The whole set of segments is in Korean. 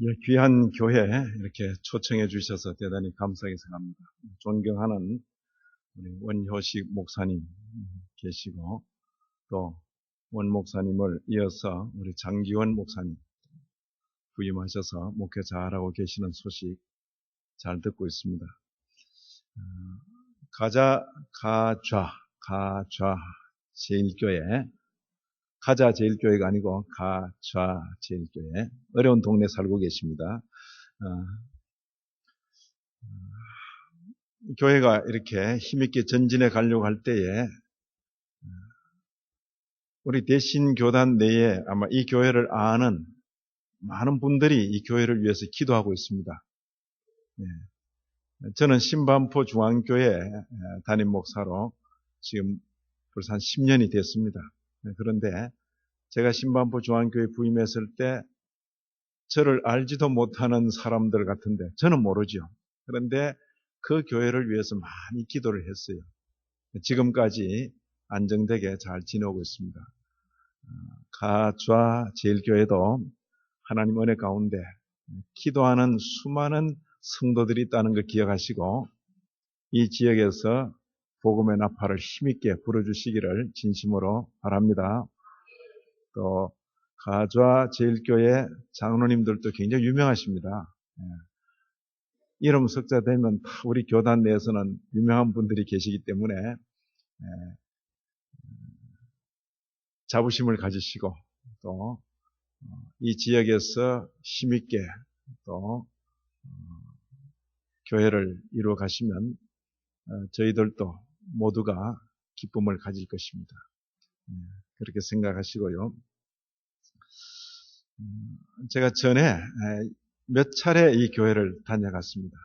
예, 귀한 교회 이렇게 초청해 주셔서 대단히 감사하게 생각합니다. 존경하는 우리 원효식 목사님 계시고 또 원 목사님을 이어서 우리 장기원 목사님 부임하셔서 목회 잘하고 계시는 소식 잘 듣고 있습니다. 가좌 제일교회, 가자 제일교회가 아니고 가좌 제일교회, 어려운 동네 살고 계십니다. 교회가 이렇게 힘있게 전진해 가려고 할 때에 우리 대신 교단 내에 아마 이 교회를 아는 많은 분들이 이 교회를 위해서 기도하고 있습니다. 저는 신반포 중앙교회 담임 목사로 지금 벌써 한 10년이 됐습니다. 그런데 제가 신반포 중앙교회 부임했을 때 저를 알지도 못하는 사람들 같은데 저는 모르죠. 그런데 그 교회를 위해서 많이 기도를 했어요. 지금까지 안정되게 잘 지내고 있습니다. 가좌 제일교회도 하나님 은혜 가운데 기도하는 수많은 성도들이 있다는 걸 기억하시고 이 지역에서 복음의 나팔을 힘있게 불어주시기를 진심으로 바랍니다. 또 가좌 제일교회 장로님들도 굉장히 유명하십니다. 이름 석자 되면 다 우리 교단 내에서는 유명한 분들이 계시기 때문에 자부심을 가지시고 또 이 지역에서 힘있게 또 교회를 이루어 가시면 저희들도 모두가 기쁨을 가질 것입니다. 그렇게 생각하시고요. 제가 전에 몇 차례 이 교회를 다녀갔습니다.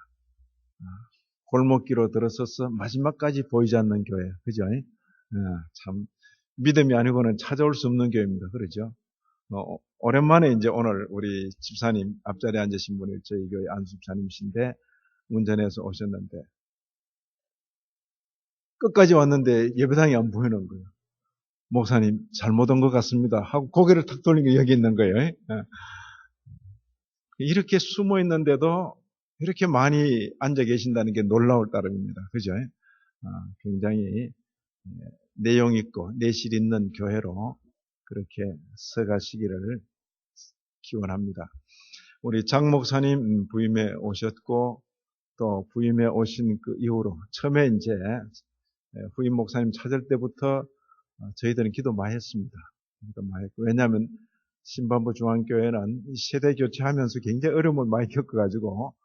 골목길로 들어서서 마지막까지 보이지 않는 교회, 그죠? 참 믿음이 아니고는 찾아올 수 없는 교회입니다. 그러죠? 오랜만에 이제 오늘 우리 집사님 앞자리에 앉으신 분이 저희 교회 안수집사님이신데 운전해서 오셨는데 끝까지 왔는데 예배당이 안 보이는 거예요. 목사님 잘못 온 것 같습니다 하고 고개를 탁 돌린 게 여기 있는 거예요. 이렇게 숨어 있는데도 이렇게 많이 앉아 계신다는 게 놀라울 따름입니다. 그죠? 굉장히 내용 있고 내실 있는 교회로 그렇게 서가시기를 기원합니다. 우리 장 목사님 부임에 오셨고 또 부임에 오신 그 이후로 처음에 이제 후임 목사님 찾을 때부터 저희들은 기도 많이 했습니다. 기도 많이 했고, 왜냐하면 신반포 중앙교회는 세대 교체하면서 굉장히 어려움을 많이 겪어가지고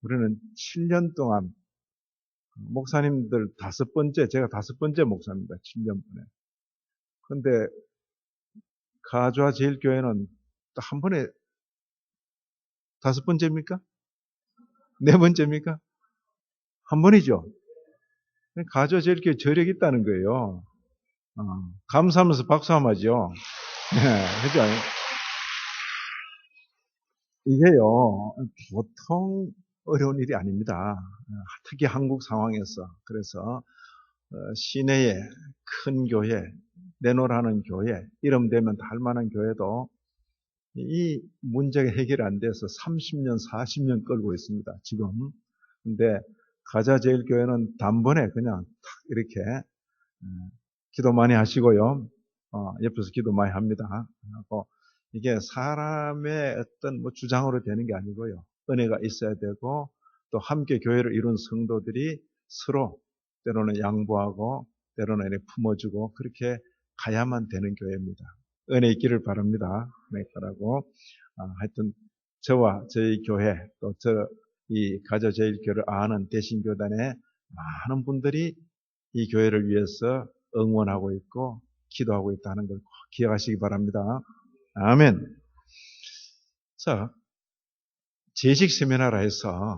우리는 7년 동안 목사님들 제가 5번째 목사입니다. 7년 만에. 그런데 가좌 제일교회는 딱 한 번에 5번째입니까? 4번째입니까? 한 번이죠. 가좌 제일교회 저력이 있다는 거예요. 감사하면서 박수 한번 하죠. 그죠? 이게요, 보통 어려운 일이 아닙니다. 특히 한국 상황에서. 그래서 시내에 큰 교회, 내노라는 교회, 이름 되면 다 할 만한 교회도 이 문제가 해결이 안 돼서 30년, 40년 끌고 있습니다. 지금. 근데 가자제일교회는 단번에 그냥 탁 이렇게 기도 많이 하시고요. 옆에서 기도 많이 합니다. 하고 이게 사람의 어떤 주장으로 되는 게 아니고요. 은혜가 있어야 되고 또 함께 교회를 이룬 성도들이 서로 때로는 양보하고 때로는 이렇게 품어주고 그렇게 가야만 되는 교회입니다. 은혜 있기를 바랍니다. 은혜 바라고 하여튼 저와 저희 교회 또 이 가자제일교회를 아는 대신교단의 많은 분들이 이 교회를 위해서 응원하고 있고 기도하고 있다는 걸 꼭 기억하시기 바랍니다. 아멘. 자, 재직 세미나라 해서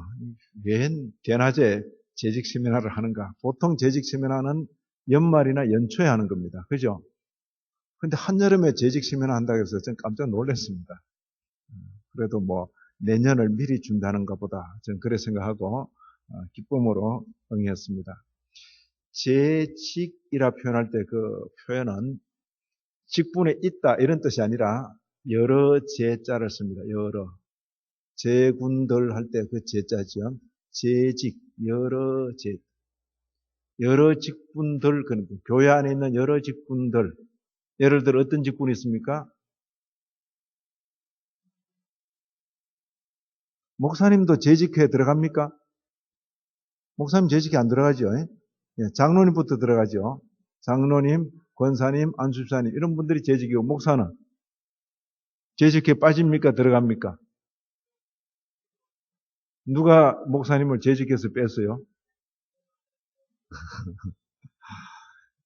왜 대낮에 재직 세미나를 하는가? 보통 재직 세미나는 연말이나 연초에 하는 겁니다. 그죠? 근데 한여름에 재직 세미나 한다고 해서 전 깜짝 놀랐습니다. 그래도 내년을 미리 준다는가 보다. 저는 그래 생각하고 기쁨으로 응했습니다. 재직이라 표현할 때 그 표현은 직분에 있다 이런 뜻이 아니라 여러 제자를 씁니다. 여러. 제군들 할 때 그 제자지요. 재직, 여러 직분들, 교회 안에 있는 여러 직분들. 예를 들어 어떤 직분이 있습니까? 목사님도 재직회에 들어갑니까? 목사님 재직회 안 들어가죠. 예, 장로님부터 들어가죠. 장로님, 권사님, 안수사님 이런 분들이 재직이고 목사는 재직회에 빠집니까? 들어갑니까? 누가 목사님을 재직해서 뺐어요?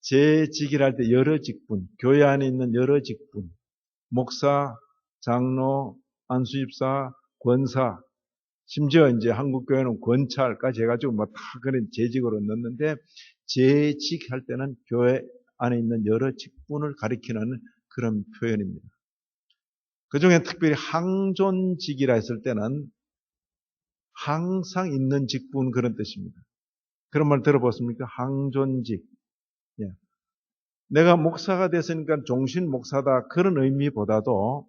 재직이랄 때 여러 직분, 교회 안에 있는 여러 직분, 목사, 장로, 안수집사, 권사, 심지어 이제 한국교회는 권찰까지 해가지고 뭐 다 그런 재직으로 넣는데 재직할 때는 교회 안에 있는 여러 직분을 가리키는 그런 표현입니다. 그 중에 특별히 항존직이라 했을 때는 항상 있는 직분 그런 뜻입니다. 그런 말 들어보셨습니까? 항존직. 예. 내가 목사가 됐으니까 종신 목사다 그런 의미보다도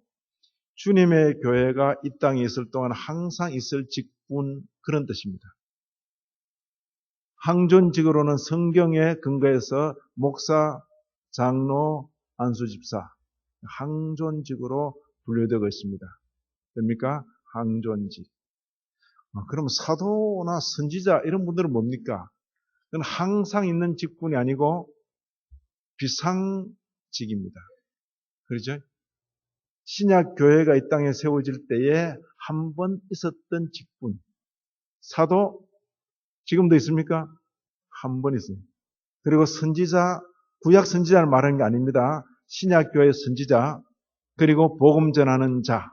주님의 교회가 이 땅에 있을 동안 항상 있을 직분 그런 뜻입니다. 항존직으로는 성경에 근거해서 목사, 장로, 안수집사 항존직으로 분류되고 있습니다. 됩니까? 항존직. 그럼 사도나 선지자 이런 분들은 뭡니까? 그건 항상 있는 직분이 아니고 비상직입니다. 그렇죠? 신약 교회가 이 땅에 세워질 때에 한 번 있었던 직분. 사도 지금도 있습니까? 한 번 있어요. 그리고 선지자, 구약 선지자를 말하는 게 아닙니다. 신약 교회 선지자, 그리고 복음 전하는 자.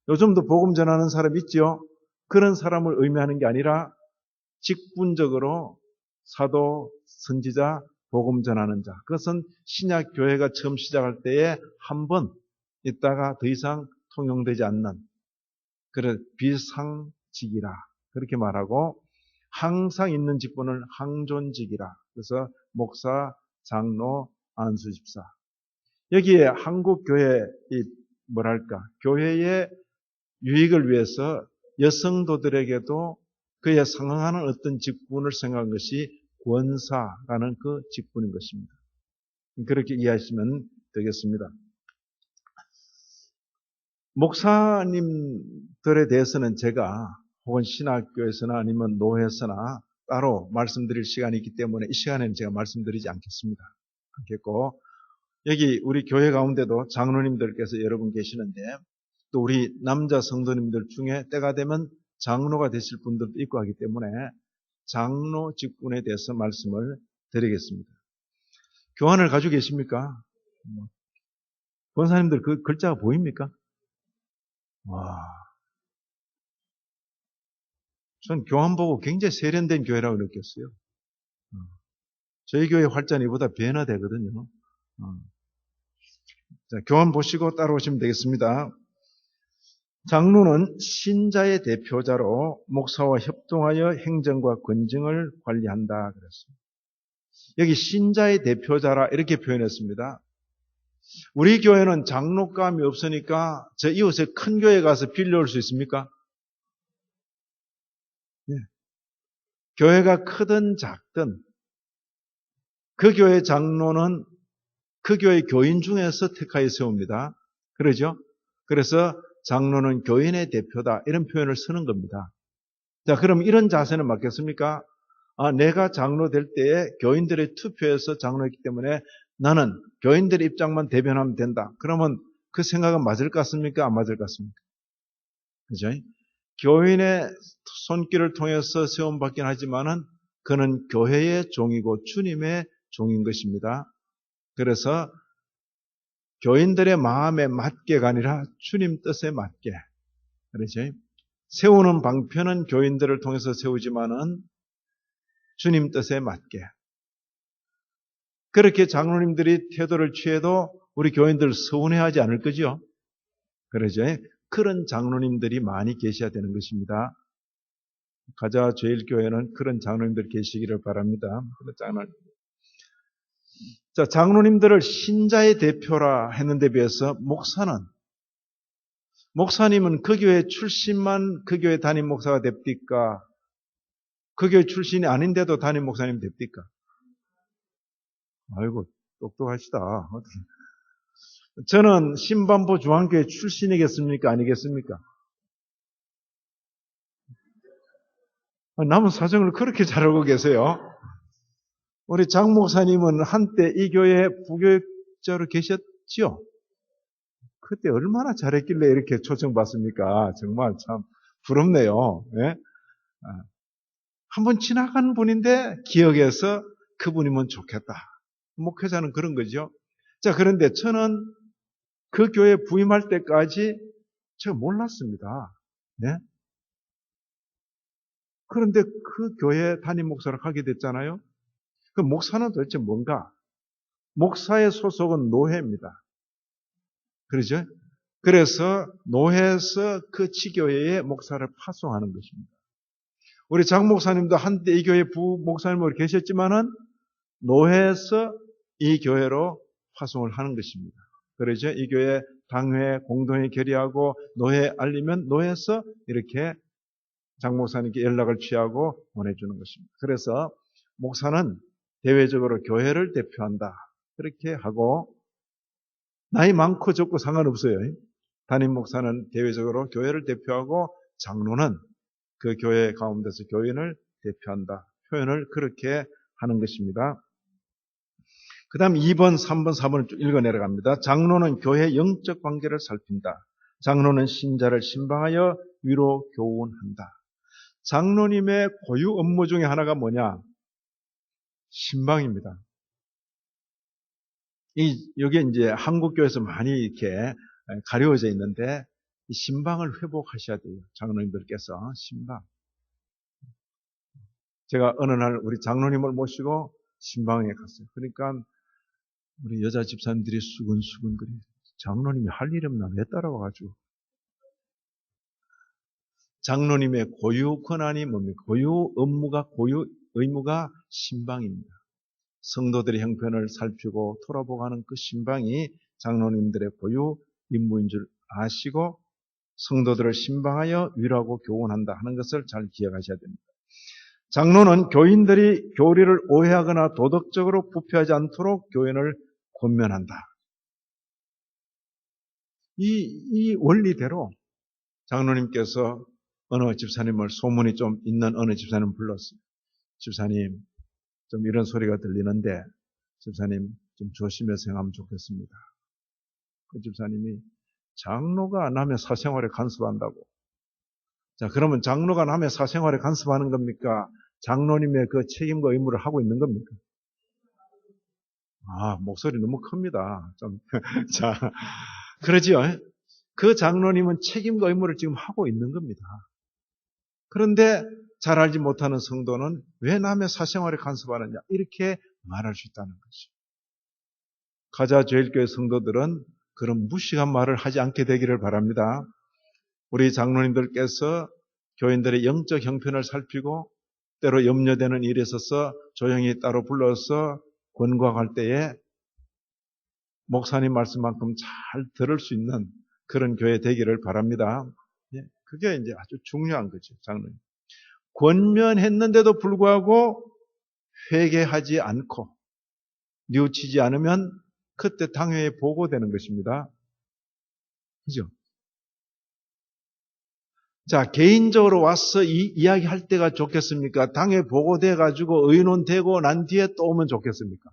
요즘도 복음 전하는 사람 있죠? 그런 사람을 의미하는 게 아니라 직분적으로 사도, 선지자, 복음 전하는 자. 그것은 신약 교회가 처음 시작할 때에 한 번 있다가 더 이상 통용되지 않는 그런 비상직이라 그렇게 말하고 항상 있는 직분을 항존직이라. 그래서 목사, 장로, 안수집사. 여기에 한국 교회 뭐랄까 교회의 유익을 위해서 여성도들에게도 그에 상응하는 어떤 직분을 생각한 것이 권사라는 그 직분인 것입니다. 그렇게 이해하시면 되겠습니다. 목사님들에 대해서는 제가 혹은 신학교에서나 아니면 노회에서나 따로 말씀드릴 시간이 있기 때문에 이 시간에는 제가 말씀드리지 않겠고 여기 우리 교회 가운데도 장로님들께서 여러 분 계시는데 또 우리 남자 성도님들 중에 때가 되면 장로가 되실 분들도 있고 하기 때문에 장로 직분에 대해서 말씀을 드리겠습니다. 교환을 가지고 계십니까? 권사님들 그 글자가 보입니까? 와, 전 교환 보고 굉장히 세련된 교회라고 느꼈어요. 저희 교회 활자는 이보다 배나 되거든요. 자, 교환 보시고 따라오시면 되겠습니다. 장로는 신자의 대표자로 목사와 협동하여 행정과 권정을 관리한다 그랬습니다. 여기 신자의 대표자라 이렇게 표현했습니다. 우리 교회는 장로감이 없으니까 저 이웃에 큰 교회 가서 빌려올 수 있습니까? 네. 교회가 크든 작든 그 교회 장로는 그 교회 교인 중에서 택하여 세웁니다. 그러죠? 그래서 장로는 교인의 대표다 이런 표현을 쓰는 겁니다. 자, 그럼 이런 자세는 맞겠습니까? 내가 장로 될 때에 교인들의 투표에서 장로했기 때문에 나는 교인들의 입장만 대변하면 된다. 그러면 그 생각은 맞을 것 같습니까? 안 맞을 것 같습니까? 그죠? 교인의 손길을 통해서 세움받긴 하지만은 그는 교회의 종이고 주님의 종인 것입니다. 그래서 교인들의 마음에 맞게가 아니라 주님 뜻에 맞게. 그렇죠? 세우는 방편은 교인들을 통해서 세우지만은 주님 뜻에 맞게. 그렇게 장로님들이 태도를 취해도 우리 교인들 서운해하지 않을 거죠? 그러죠? 그런 장로님들이 많이 계셔야 되는 것입니다. 가자 제일교회는 그런 장로님들 계시기를 바랍니다. 자, 장로님들을 신자의 대표라 했는데 비해서 목사님은 그 교회 출신만 그 교회 담임 목사가 됩니까? 그 교회 출신이 아닌데도 담임 목사님 됩니까? 아이고, 똑똑하시다. 저는 신반포 중앙교회 출신이겠습니까? 아니겠습니까? 남은 사정을 그렇게 잘 알고 계세요. 우리 장 목사님은 한때 이 교회에 부교육자로 계셨지요? 그때 얼마나 잘했길래 이렇게 초청받습니까? 정말 참 부럽네요. 예? 한번 지나간 분인데 기억해서 그분이면 좋겠다. 목회자는 그런 거죠. 자, 그런데 저는 그 교회 부임할 때까지 제가 몰랐습니다. 네? 그런데 그 교회 담임 목사를 하게 됐잖아요. 그 목사는 도대체 뭔가? 목사의 소속은 노회입니다. 그러죠? 그래서 노회에서 그 지교회에 목사를 파송하는 것입니다. 우리 장 목사님도 한때 이 교회 부목사님으로 계셨지만은 노회에서 이 교회로 파송을 하는 것입니다. 그러죠? 이 교회 당회, 공동회 결의하고 노회 알리면 노회에서 이렇게 장 목사님께 연락을 취하고 보내주는 것입니다. 그래서 목사는 대외적으로 교회를 대표한다. 그렇게 하고 나이 많고 적고 상관없어요. 담임 목사는 대외적으로 교회를 대표하고 장로는 그 교회 가운데서 교인을 대표한다. 표현을 그렇게 하는 것입니다. 그 다음 2번, 3번, 4번을 쭉 읽어 내려갑니다. 장로는 교회 영적 관계를 살핀다. 장로는 신자를 신방하여 위로 교훈한다. 장로님의 고유 업무 중에 하나가 뭐냐? 신방입니다. 여기 이제 한국교회에서 많이 이렇게 가려워져 있는데, 이 신방을 회복하셔야 돼요. 장로님들께서 신방. 제가 어느 날 우리 장로님을 모시고 신방에 갔어요. 그러니까 우리 여자 집사님들이 수근수근 그래. 장로님이 할 일이 없나 왜 따라와가지고. 장로님의 고유 권한이 뭡니까? 고유 업무가, 고유 의무가 신방입니다. 성도들의 형편을 살피고 돌아보고 하는 그 신방이 장로님들의 고유 임무인 줄 아시고 성도들을 신방하여 위로하고 교훈한다 하는 것을 잘 기억하셔야 됩니다. 장로는 교인들이 교리를 오해하거나 도덕적으로 부패하지 않도록 교인을 권면한다. 이 원리대로 장로님께서 어느 집사님을 소문이 좀 있는 어느 집사님을 불렀어요. 집사님, 좀 이런 소리가 들리는데 집사님 좀 조심해서 행하면 좋겠습니다. 그 집사님이 장로가 남의 사생활에 간섭한다고. 자, 그러면 장로가 남의 사생활에 간섭하는 겁니까? 장로님의 그 책임과 의무를 하고 있는 겁니까? 목소리 너무 큽니다. 좀, 자, 그러지요. 그 장로님은 책임과 의무를 지금 하고 있는 겁니다. 그런데 잘 알지 못하는 성도는 왜 남의 사생활에 간섭하느냐? 이렇게 말할 수 있다는 거죠. 가자제일교회 성도들은 그런 무식한 말을 하지 않게 되기를 바랍니다. 우리 장로님들께서 교인들의 영적 형편을 살피고 때로 염려되는 일에 있어서 조용히 따로 불러서 권고할 때에 목사님 말씀만큼 잘 들을 수 있는 그런 교회 되기를 바랍니다. 그게 이제 아주 중요한 거죠, 장로님. 권면했는데도 불구하고 회개하지 않고 뉘우치지 않으면 그때 당회에 보고되는 것입니다. 그죠? 자, 개인적으로 와서 이 이야기 할 때가 좋겠습니까? 당회 보고돼 가지고 의논되고 난 뒤에 또 오면 좋겠습니까?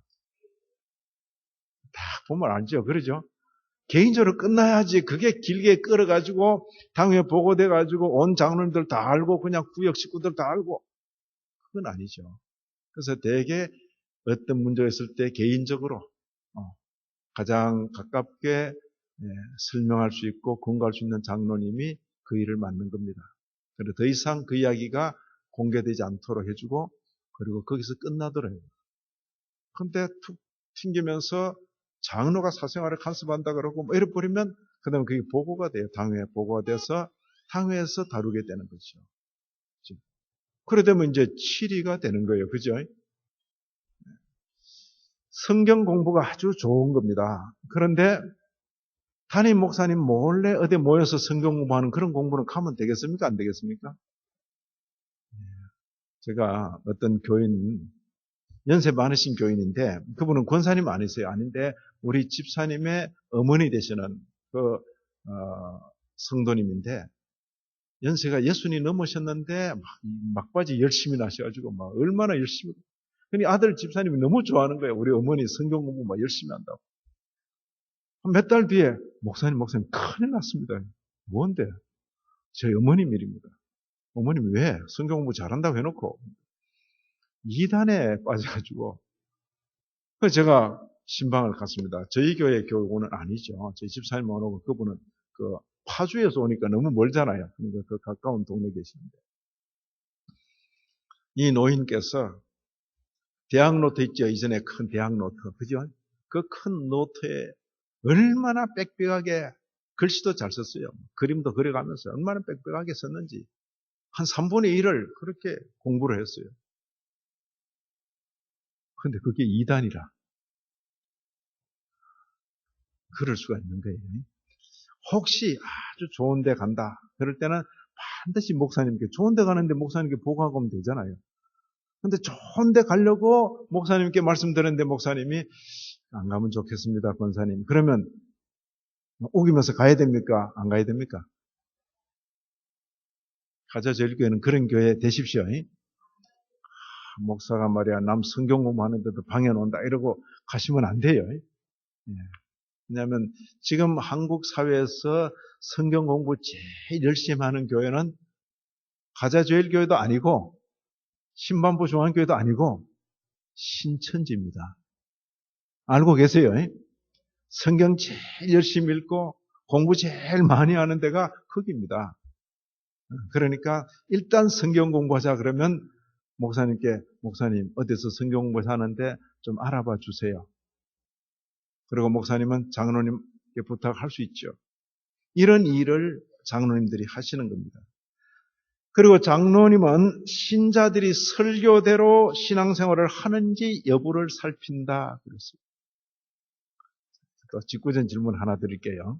딱 보면 알죠. 그러죠? 개인적으로 끝나야지. 그게 길게 끌어가지고 당회 보고돼 가지고 온 장로님들 다 알고 그냥 구역 식구들 다 알고 그건 아니죠. 그래서 대개 어떤 문제가 있을 때 개인적으로 가장 가깝게 설명할 수 있고 권고할 수 있는 장로님이 그 일을 맡는 겁니다. 그리고 더 이상 그 이야기가 공개되지 않도록 해주고 그리고 거기서 끝나도록 해요. 그런데 툭 튕기면서 장로가 사생활에 간섭한다 그러고 뭐 이래 버리면 그 다음에 그게 보고가 돼요. 당회에 보고가 돼서 당회에서 다루게 되는 거죠. 그래 되면 이제 7위가 되는 거예요. 그죠? 성경 공부가 아주 좋은 겁니다. 그런데 담임 목사님 몰래 어디 모여서 성경 공부하는 그런 공부는 가면 되겠습니까? 안 되겠습니까? 제가 어떤 교인, 연세 많으신 교인인데, 그분은 권사님 아니세요. 아닌데, 우리 집사님의 어머니 되시는 성도님인데, 연세가 60이 넘으셨는데, 막바지 열심히 나셔가지고, 얼마나 열심히. 근데 아들 집사님이 너무 좋아하는 거예요. 우리 어머니 성경 공부 열심히 한다고. 몇 달 뒤에, 목사님, 큰일 났습니다. 뭔데? 저희 어머님 일입니다. 어머님이 왜? 성경 공부 잘한다고 해놓고. 이단에 빠져가지고. 그래서 제가 신방을 갔습니다. 저희 교회 교우는 아니죠. 저희 집사님만 오고 그분은 파주에서 오니까 너무 멀잖아요. 그러니까 그 가까운 동네에 계시는데. 이 노인께서 대학 노트 있죠. 이전에 큰 대학 노트. 그죠? 그 큰 노트에 얼마나 빽빽하게 글씨도 잘 썼어요. 그림도 그려가면서 얼마나 빽빽하게 썼는지 한 3분의 1을 그렇게 공부를 했어요. 근데 그게 2단이라. 그럴 수가 있는 거예요. 혹시 아주 좋은 데 간다. 그럴 때는 반드시 목사님께, 좋은 데 가는데 목사님께 보고하고 오면 되잖아요. 근데 좋은 데 가려고 목사님께 말씀드렸는데 목사님이 안 가면 좋겠습니다, 권사님. 그러면 우기면서 가야 됩니까? 안 가야 됩니까? 가자제일교회는 그런 교회 되십시오. 목사가 말이야, 남 성경 공부하는데도 방해 온다 이러고 가시면 안 돼요. 왜냐하면 지금 한국 사회에서 성경 공부 제일 열심히 하는 교회는 가자제일교회도 아니고 신반부 중앙교회도 아니고 신천지입니다. 알고 계세요? 성경 제일 열심히 읽고 공부 제일 많이 하는 데가 거기입니다. 그러니까 일단 성경 공부하자 그러면 목사님께 목사님 어디서 성경 공부하는데 좀 알아봐 주세요. 그리고 목사님은 장로님께 부탁할 수 있죠. 이런 일을 장로님들이 하시는 겁니다. 그리고 장로님은 신자들이 설교대로 신앙생활을 하는지 여부를 살핀다 그랬어요. 또 직구전 질문 하나 드릴게요.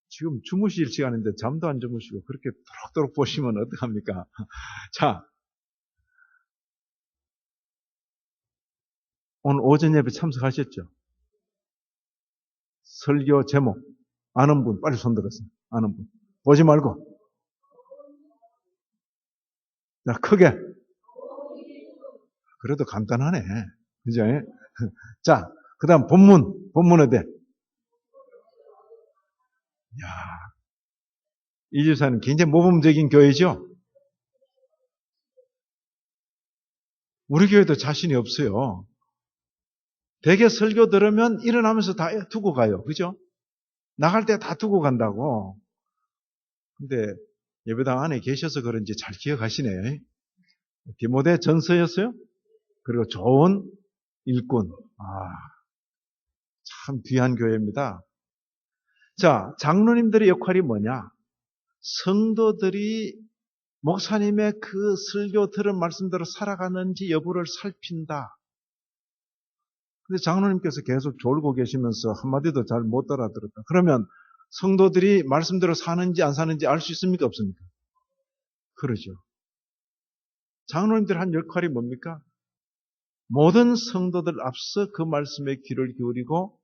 지금 주무실 시간인데 잠도 안 주무시고 그렇게 또록또록 보시면 어떡합니까? 자, 오늘 오전 예배 참석하셨죠? 설교 제목 아는 분 빨리 손 들었어요. 아는 분. 보지 말고. 자, 크게. 그래도 간단하네. 그죠? 자, 그 다음 본문 어때? 야, 이 집사는 굉장히 모범적인 교회죠? 우리 교회도 자신이 없어요. 대개 설교 들으면 일어나면서 다 두고 가요. 그죠? 나갈 때 다 두고 간다고. 근데 예배당 안에 계셔서 그런지 잘 기억하시네요. 디모데 전서였어요? 그리고 좋은 일꾼. 참 귀한 교회입니다. 자, 장로님들의 역할이 뭐냐? 성도들이 목사님의 그 설교 들은 말씀대로 살아가는지 여부를 살핀다. 근데 장로님께서 계속 졸고 계시면서 한마디도 잘 못 알아들었다. 그러면 성도들이 말씀대로 사는지 안 사는지 알 수 있습니까? 없습니까? 그러죠. 장로님들 한 역할이 뭡니까? 모든 성도들 앞서 그 말씀에 귀를 기울이고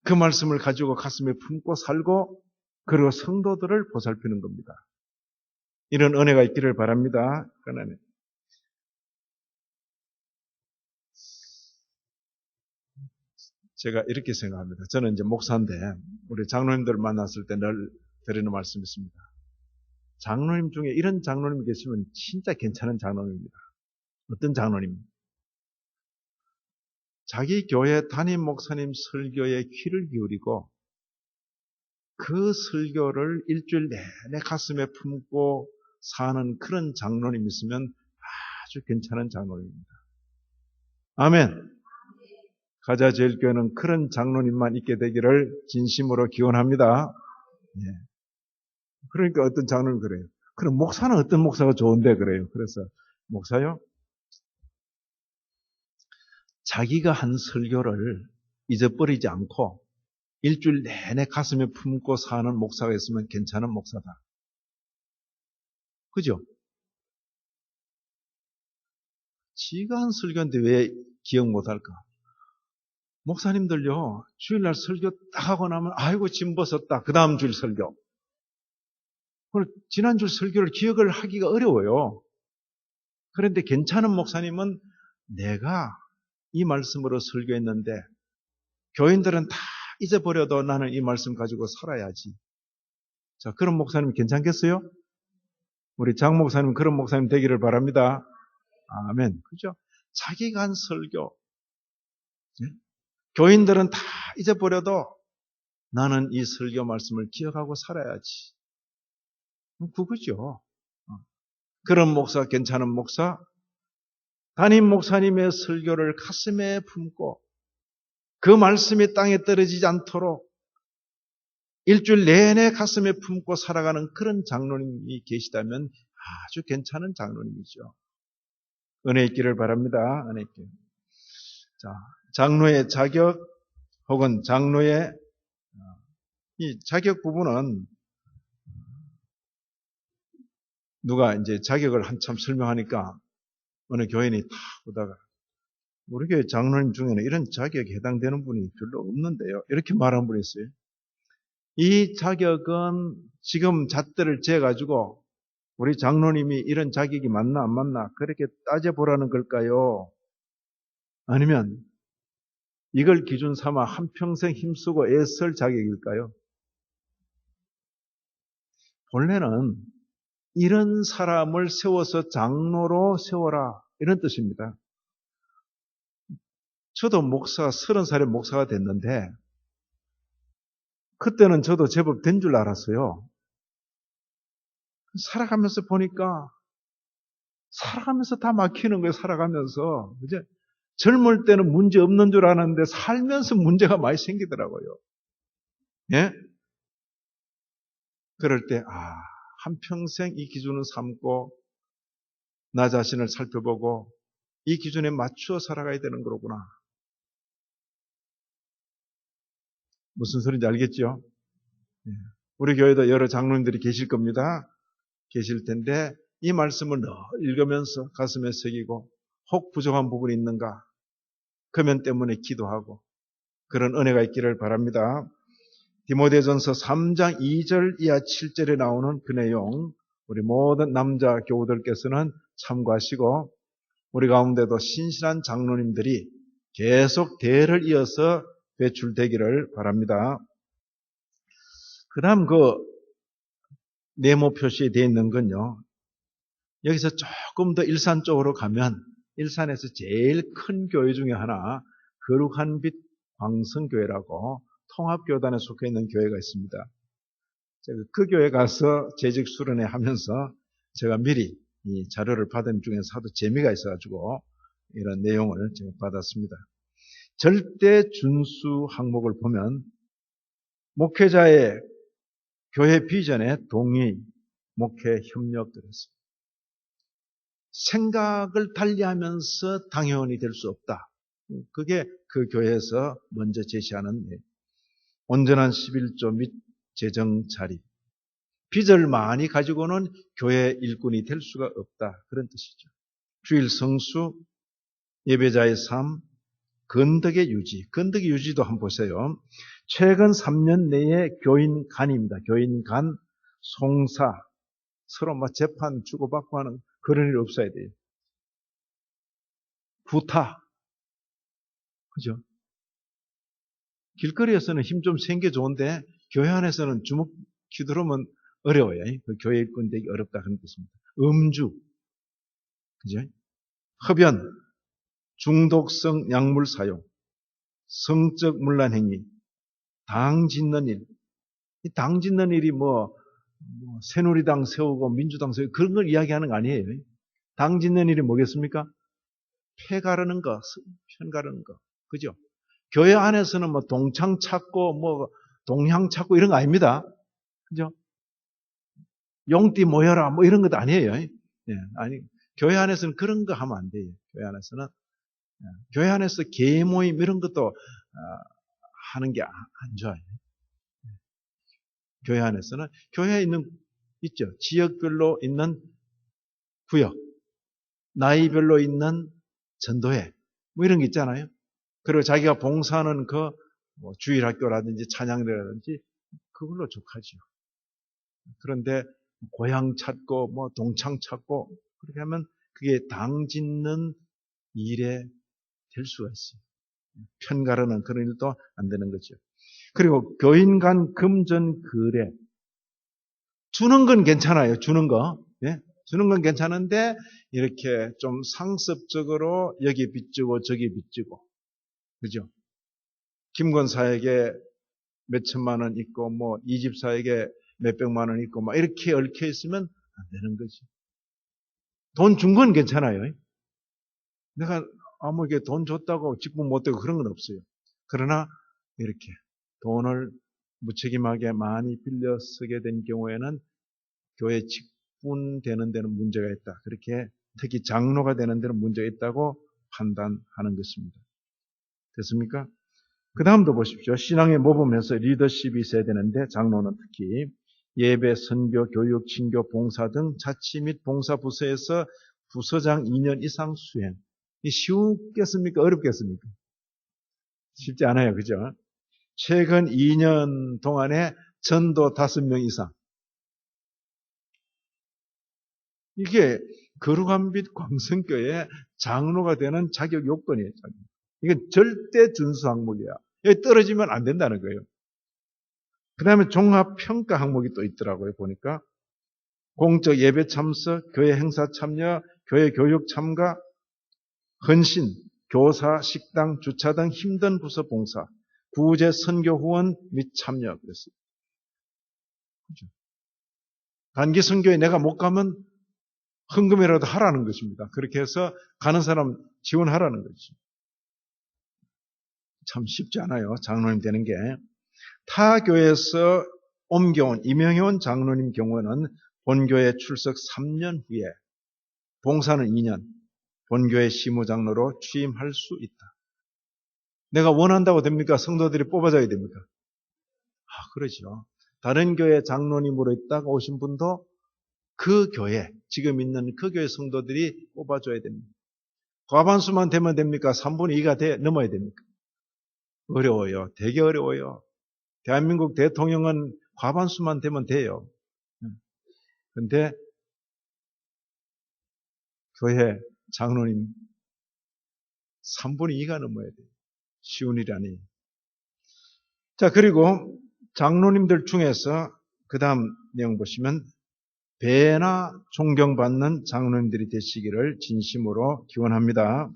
그 말씀을 가지고 가슴에 품고 살고 그리고 성도들을 보살피는 겁니다. 이런 은혜가 있기를 바랍니다. 그러나 제가 이렇게 생각합니다. 저는 이제 목사인데 우리 장로님들 만났을 때 늘 드리는 말씀이 있습니다. 장로님 중에 이런 장로님이 계시면 진짜 괜찮은 장로님입니다. 어떤 장로님? 자기 교회 담임 목사님 설교에 귀를 기울이고 그 설교를 일주일 내내 가슴에 품고 사는 그런 장로님 있으면 아주 괜찮은 장로님입니다. 아멘. 가자제일교회는 그런 장로님만 있게 되기를 진심으로 기원합니다. 예. 그러니까 어떤 장로님 그래요. 그럼 목사는 어떤 목사가 좋은데 그래요. 그래서 목사요? 자기가 한 설교를 잊어버리지 않고 일주일 내내 가슴에 품고 사는 목사가 있으면 괜찮은 목사다. 그죠? 지가 한 설교인데 왜 기억 못할까? 목사님들요, 주일날 설교 딱 하고 나면 아이고 짐 벗었다. 그 다음 주일 설교. 지난주 설교를 기억을 하기가 어려워요. 그런데 괜찮은 목사님은 내가 이 말씀으로 설교했는데 교인들은 다 잊어버려도 나는 이 말씀 가지고 살아야지. 자, 그런 목사님 괜찮겠어요? 우리 장 목사님 그런 목사님 되기를 바랍니다. 아멘. 그죠? 자기가 한 설교. 네? 교인들은 다 잊어버려도 나는 이 설교 말씀을 기억하고 살아야지. 그거죠. 그런 목사, 괜찮은 목사, 담임 목사님의 설교를 가슴에 품고 그 말씀이 땅에 떨어지지 않도록 일주일 내내 가슴에 품고 살아가는 그런 장로님이 계시다면 아주 괜찮은 장로님이죠. 은혜 있기를 바랍니다. 은혜 있기를. 자, 장로의 자격 혹은 장로의 이 자격 부분은 누가 이제 자격을 한참 설명하니까 어느 교인이 탁 보다가 우리 교회 장로님 중에는 이런 자격에 해당되는 분이 별로 없는데요. 이렇게 말한 분이 있어요. 이 자격은 지금 잣대를 재가지고 우리 장로님이 이런 자격이 맞나 안 맞나 그렇게 따져보라는 걸까요? 아니면 이걸 기준 삼아 한평생 힘쓰고 애쓸 자격일까요? 본래는 이런 사람을 세워서 장로로 세워라 이런 뜻입니다. 저도 30살에 목사가 됐는데 그때는 저도 제법 된 줄 알았어요. 살아가면서 보니까 살아가면서 다 막히는 거예요. 살아가면서 이제 젊을 때는 문제 없는 줄 아는데 살면서 문제가 많이 생기더라고요. 예? 그럴 때 한평생 이 기준을 삼고 나 자신을 살펴보고 이 기준에 맞추어 살아가야 되는 거로구나. 무슨 소리인지 알겠죠? 예. 우리 교회도 여러 장로님들이 계실 겁니다. 계실 텐데 이 말씀을 늘 읽으면서 가슴에 새기고 혹 부족한 부분이 있는가 금연 때문에 기도하고 그런 은혜가 있기를 바랍니다. 디모데전서 3장 2절 이하 7절에 나오는 그 내용 우리 모든 남자 교우들께서는 참고하시고 우리 가운데도 신실한 장로님들이 계속 대를 이어서 배출되기를 바랍니다. 그 다음 네모 표시에 되어 있는 건요. 여기서 조금 더 일산 쪽으로 가면 일산에서 제일 큰 교회 중에 하나 거룩한 빛 광성교회라고 통합교단에 속해 있는 교회가 있습니다. 제가 그 교회 가서 재직 수련회 하면서 제가 미리 이 자료를 받은 중에서 하도 재미가 있어가지고 이런 내용을 제가 받았습니다. 절대 준수 항목을 보면 목회자의 교회 비전에 동의, 목회 협력 들었습니다. 생각을 달리하면서 당회원이 될 수 없다. 그게 그 교회에서 먼저 제시하는 온전한 11조 및 재정 자립. 빚을 많이 가지고는 교회 일꾼이 될 수가 없다. 그런 뜻이죠. 주일 성수, 예배자의 삶, 건덕의 유지. 건덕의 유지도 한번 보세요. 최근 3년 내에 교인 간입니다. 교인 간, 송사, 서로 막 재판 주고받고 하는 그런 일이 없어야 돼요. 구타. 그죠? 길거리에서는 힘 좀 센 게 좋은데 교회 안에서는 주먹 휘두르면 어려워요. 그 교회 일꾼 되기 어렵다 그런 뜻입니다. 음주, 그죠? 흡연, 중독성 약물 사용, 성적 문란 행위, 당 짓는 일. 이 당 짓는 일이 새누리당 세우고 민주당 세우고 그런 걸 이야기하는 거 아니에요. 당 짓는 일이 뭐겠습니까? 패 가르는 거, 편 가르는 거. 그죠? 교회 안에서는 동창 찾고 동향 찾고 이런 거 아닙니다. 그죠? 용띠 모여라 이런 것도 아니에요. 예, 아니 교회 안에서는 그런 거 하면 안 돼요. 교회 안에서는 교회 안에서 개인 모임 이런 것도 하는 게 안 좋아요. 교회 안에서는 교회에 있죠. 지역별로 있는 구역, 나이별로 있는 전도회 뭐 이런 게 있잖아요. 그리고 자기가 봉사하는 뭐 주일학교라든지 찬양대라든지 그걸로 족하지요. 그런데 고향 찾고 뭐 동창 찾고 그렇게 하면 그게 당 짓는 일에 될 수가 있어요. 편가르는 그런 일도 안 되는 거죠. 그리고 교인 간 금전 거래 주는 건 괜찮아요. 주는 거. 예? 주는 건 괜찮은데 이렇게 좀 상습적으로 여기 빚지고 저기 빚지고 그죠? 김 권사에게 몇 천만 원 있고 뭐 이 집사에게 몇 백만 원 있고 막 이렇게 얽혀 있으면 안 되는 거지. 돈 준 건 괜찮아요. 내가 아무에게 돈 줬다고 직분 못 되고 그런 건 없어요. 그러나 이렇게 돈을 무책임하게 많이 빌려 쓰게 된 경우에는 교회 직분되는 데는 문제가 있다. 그렇게 특히 장로가 되는 데는 문제가 있다고 판단하는 것입니다. 됐습니까? 그 다음도 보십시오. 신앙의 모범에서 리더십이 있어야 되는데 장로는 특히 예배, 선교, 교육, 친교, 봉사 등 자치 및 봉사 부서에서 부서장 2년 이상 수행. 이 쉽겠습니까? 어렵겠습니까? 쉽지 않아요. 그죠? 최근 2년 동안에 전도 5명 이상. 이게 거룩한 빛 광성교회 장로가 되는 자격 요건이에요. 이건 절대 준수 항목이야. 여기 떨어지면 안 된다는 거예요. 그 다음에 종합평가 항목이 또 있더라고요. 보니까 공적 예배 참석, 교회 행사 참여, 교회 교육 참가, 헌신, 교사, 식당, 주차 등 힘든 부서 봉사, 구제 선교 후원 및 참여 그랬어요. 그렇죠? 단기 선교에 내가 못 가면 헌금이라도 하라는 것입니다. 그렇게 해서 가는 사람 지원하라는 거죠. 참 쉽지 않아요. 장로님 되는 게. 타 교회에서 옮겨온 임명해온 장로님 경우에는 본교회 출석 3년 후에 봉사는 2년 본교회 시무장로로 취임할 수 있다. 내가 원한다고 됩니까? 성도들이 뽑아줘야 됩니까? 그러죠. 다른 교회 장로님으로 있다가 오신 분도 그 교회, 지금 있는 그 교회 성도들이 뽑아줘야 됩니다. 과반수만 되면 됩니까? 3분의 2가 넘어야 됩니까? 어려워요. 되게 어려워요. 대한민국 대통령은 과반수만 되면 돼요. 그런데 교회 장로님 3분의 2가 넘어야 돼요. 쉬운 일이 아니에요. 자, 그리고 장로님들 중에서 그 다음 내용 보시면 배나 존경받는 장로님들이 되시기를 진심으로 기원합니다.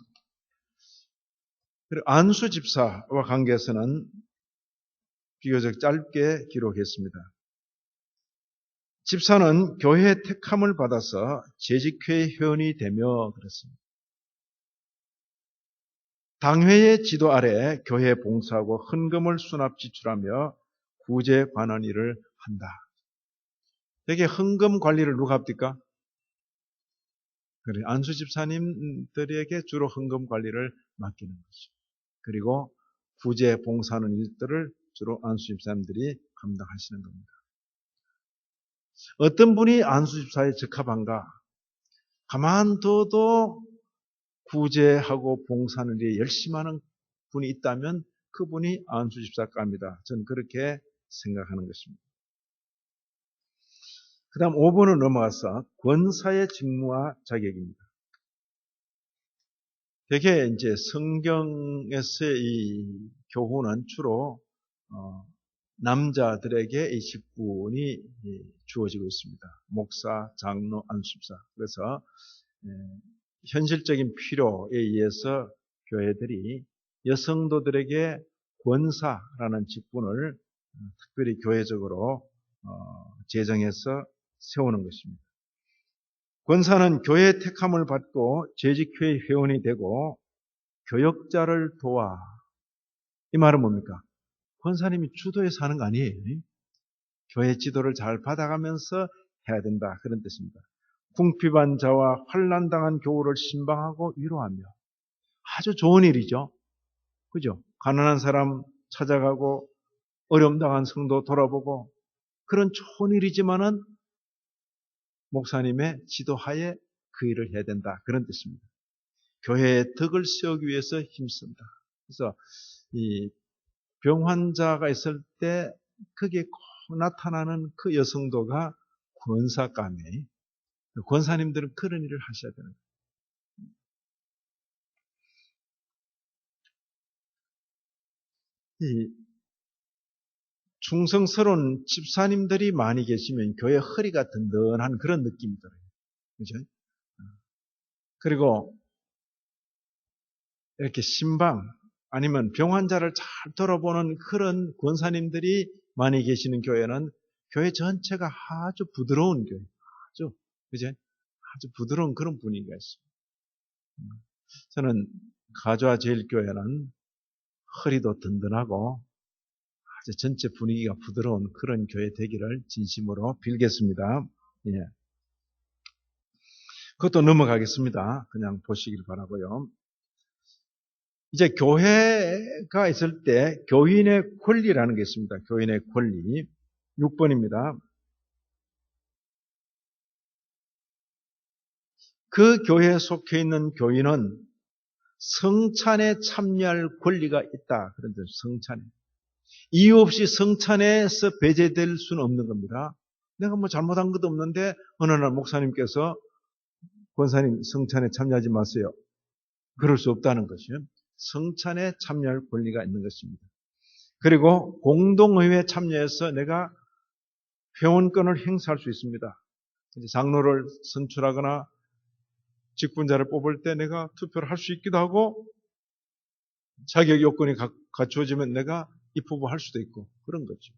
그리고 안수 집사와 관계에서는 비교적 짧게 기록했습니다. 집사는 교회 택함을 받아서 재직회 회원이 되며 그랬습니다. 당회의 지도 아래 교회 봉사하고 헌금을 수납 지출하며 구제 관한 일을 한다. 여기 헌금 관리를 누가 합니까? 그래, 안수 집사님들에게 주로 헌금 관리를 맡기는 거죠. 그리고 구제 봉사하는 일들을 주로 안수 집사님들이 감당하시는 겁니다. 어떤 분이 안수 집사에 적합한가? 가만둬도 구제하고 봉사하는 일에 열심히 하는 분이 있다면 그분이 안수 집사감이다. 저는 그렇게 생각하는 것입니다. 그 다음 5번으로 넘어가서 권사의 직무와 자격입니다. 되게 이제 성경에서의 이 교훈은 주로 남자들에게 이 직분이 주어지고 있습니다. 목사, 장로, 안수집사. 그래서 현실적인 필요에 의해서 교회들이 여성도들에게 권사라는 직분을 특별히 교회적으로 제정해서 세우는 것입니다. 권사는 교회 택함을 받고 재직회의 회원이 되고 교역자를 도와. 이 말은 뭡니까? 권사님이 주도해서 하는 거 아니에요. 교회 지도를 잘 받아가면서 해야 된다. 그런 뜻입니다. 궁핍한 자와 환난당한 교우를 신방하고 위로하며 아주 좋은 일이죠. 그죠? 가난한 사람 찾아가고 어려움 당한 성도 돌아보고 그런 좋은 일이지만은 목사님의 지도하에 그 일을 해야 된다. 그런 뜻입니다. 교회의 덕을 세우기 위해서 힘쓴다. 그래서 이 병환자가 있을 때 그게 꼭 나타나는 그 여성도가 권사감이 권사님들은 그런 일을 하셔야 되는 거예요. 이 충성스러운 집사님들이 많이 계시면 교회 허리가 든든한 그런 느낌이 들어요. 그죠? 그리고 이렇게 신방 아니면 병환자를 잘 돌아보는 그런 권사님들이 많이 계시는 교회는 교회 전체가 아주 부드러운 교회. 아주, 그죠? 아주 부드러운 그런 분위기가 있습니다. 저는 가조와 제일교회는 허리도 든든하고 아주 전체 분위기가 부드러운 그런 교회 되기를 진심으로 빌겠습니다. 예. 그것도 넘어가겠습니다. 그냥 보시길 바라고요. 이제 교회가 있을 때 교인의 권리라는 게 있습니다. 교인의 권리. 6번입니다. 그 교회에 속해 있는 교인은 성찬에 참여할 권리가 있다. 그런데 성찬에. 이유 없이 성찬에서 배제될 수는 없는 겁니다. 내가 뭐 잘못한 것도 없는데 어느 날 목사님께서 권사님 성찬에 참여하지 마세요. 그럴 수 없다는 것이요. 성찬에 참여할 권리가 있는 것입니다. 그리고 공동의회에 참여해서 내가 회원권을 행사할 수 있습니다. 장로를 선출하거나 직분자를 뽑을 때 내가 투표를 할 수 있기도 하고 자격 요건이 갖추어지면 내가 입후보할 수도 있고 그런 거죠.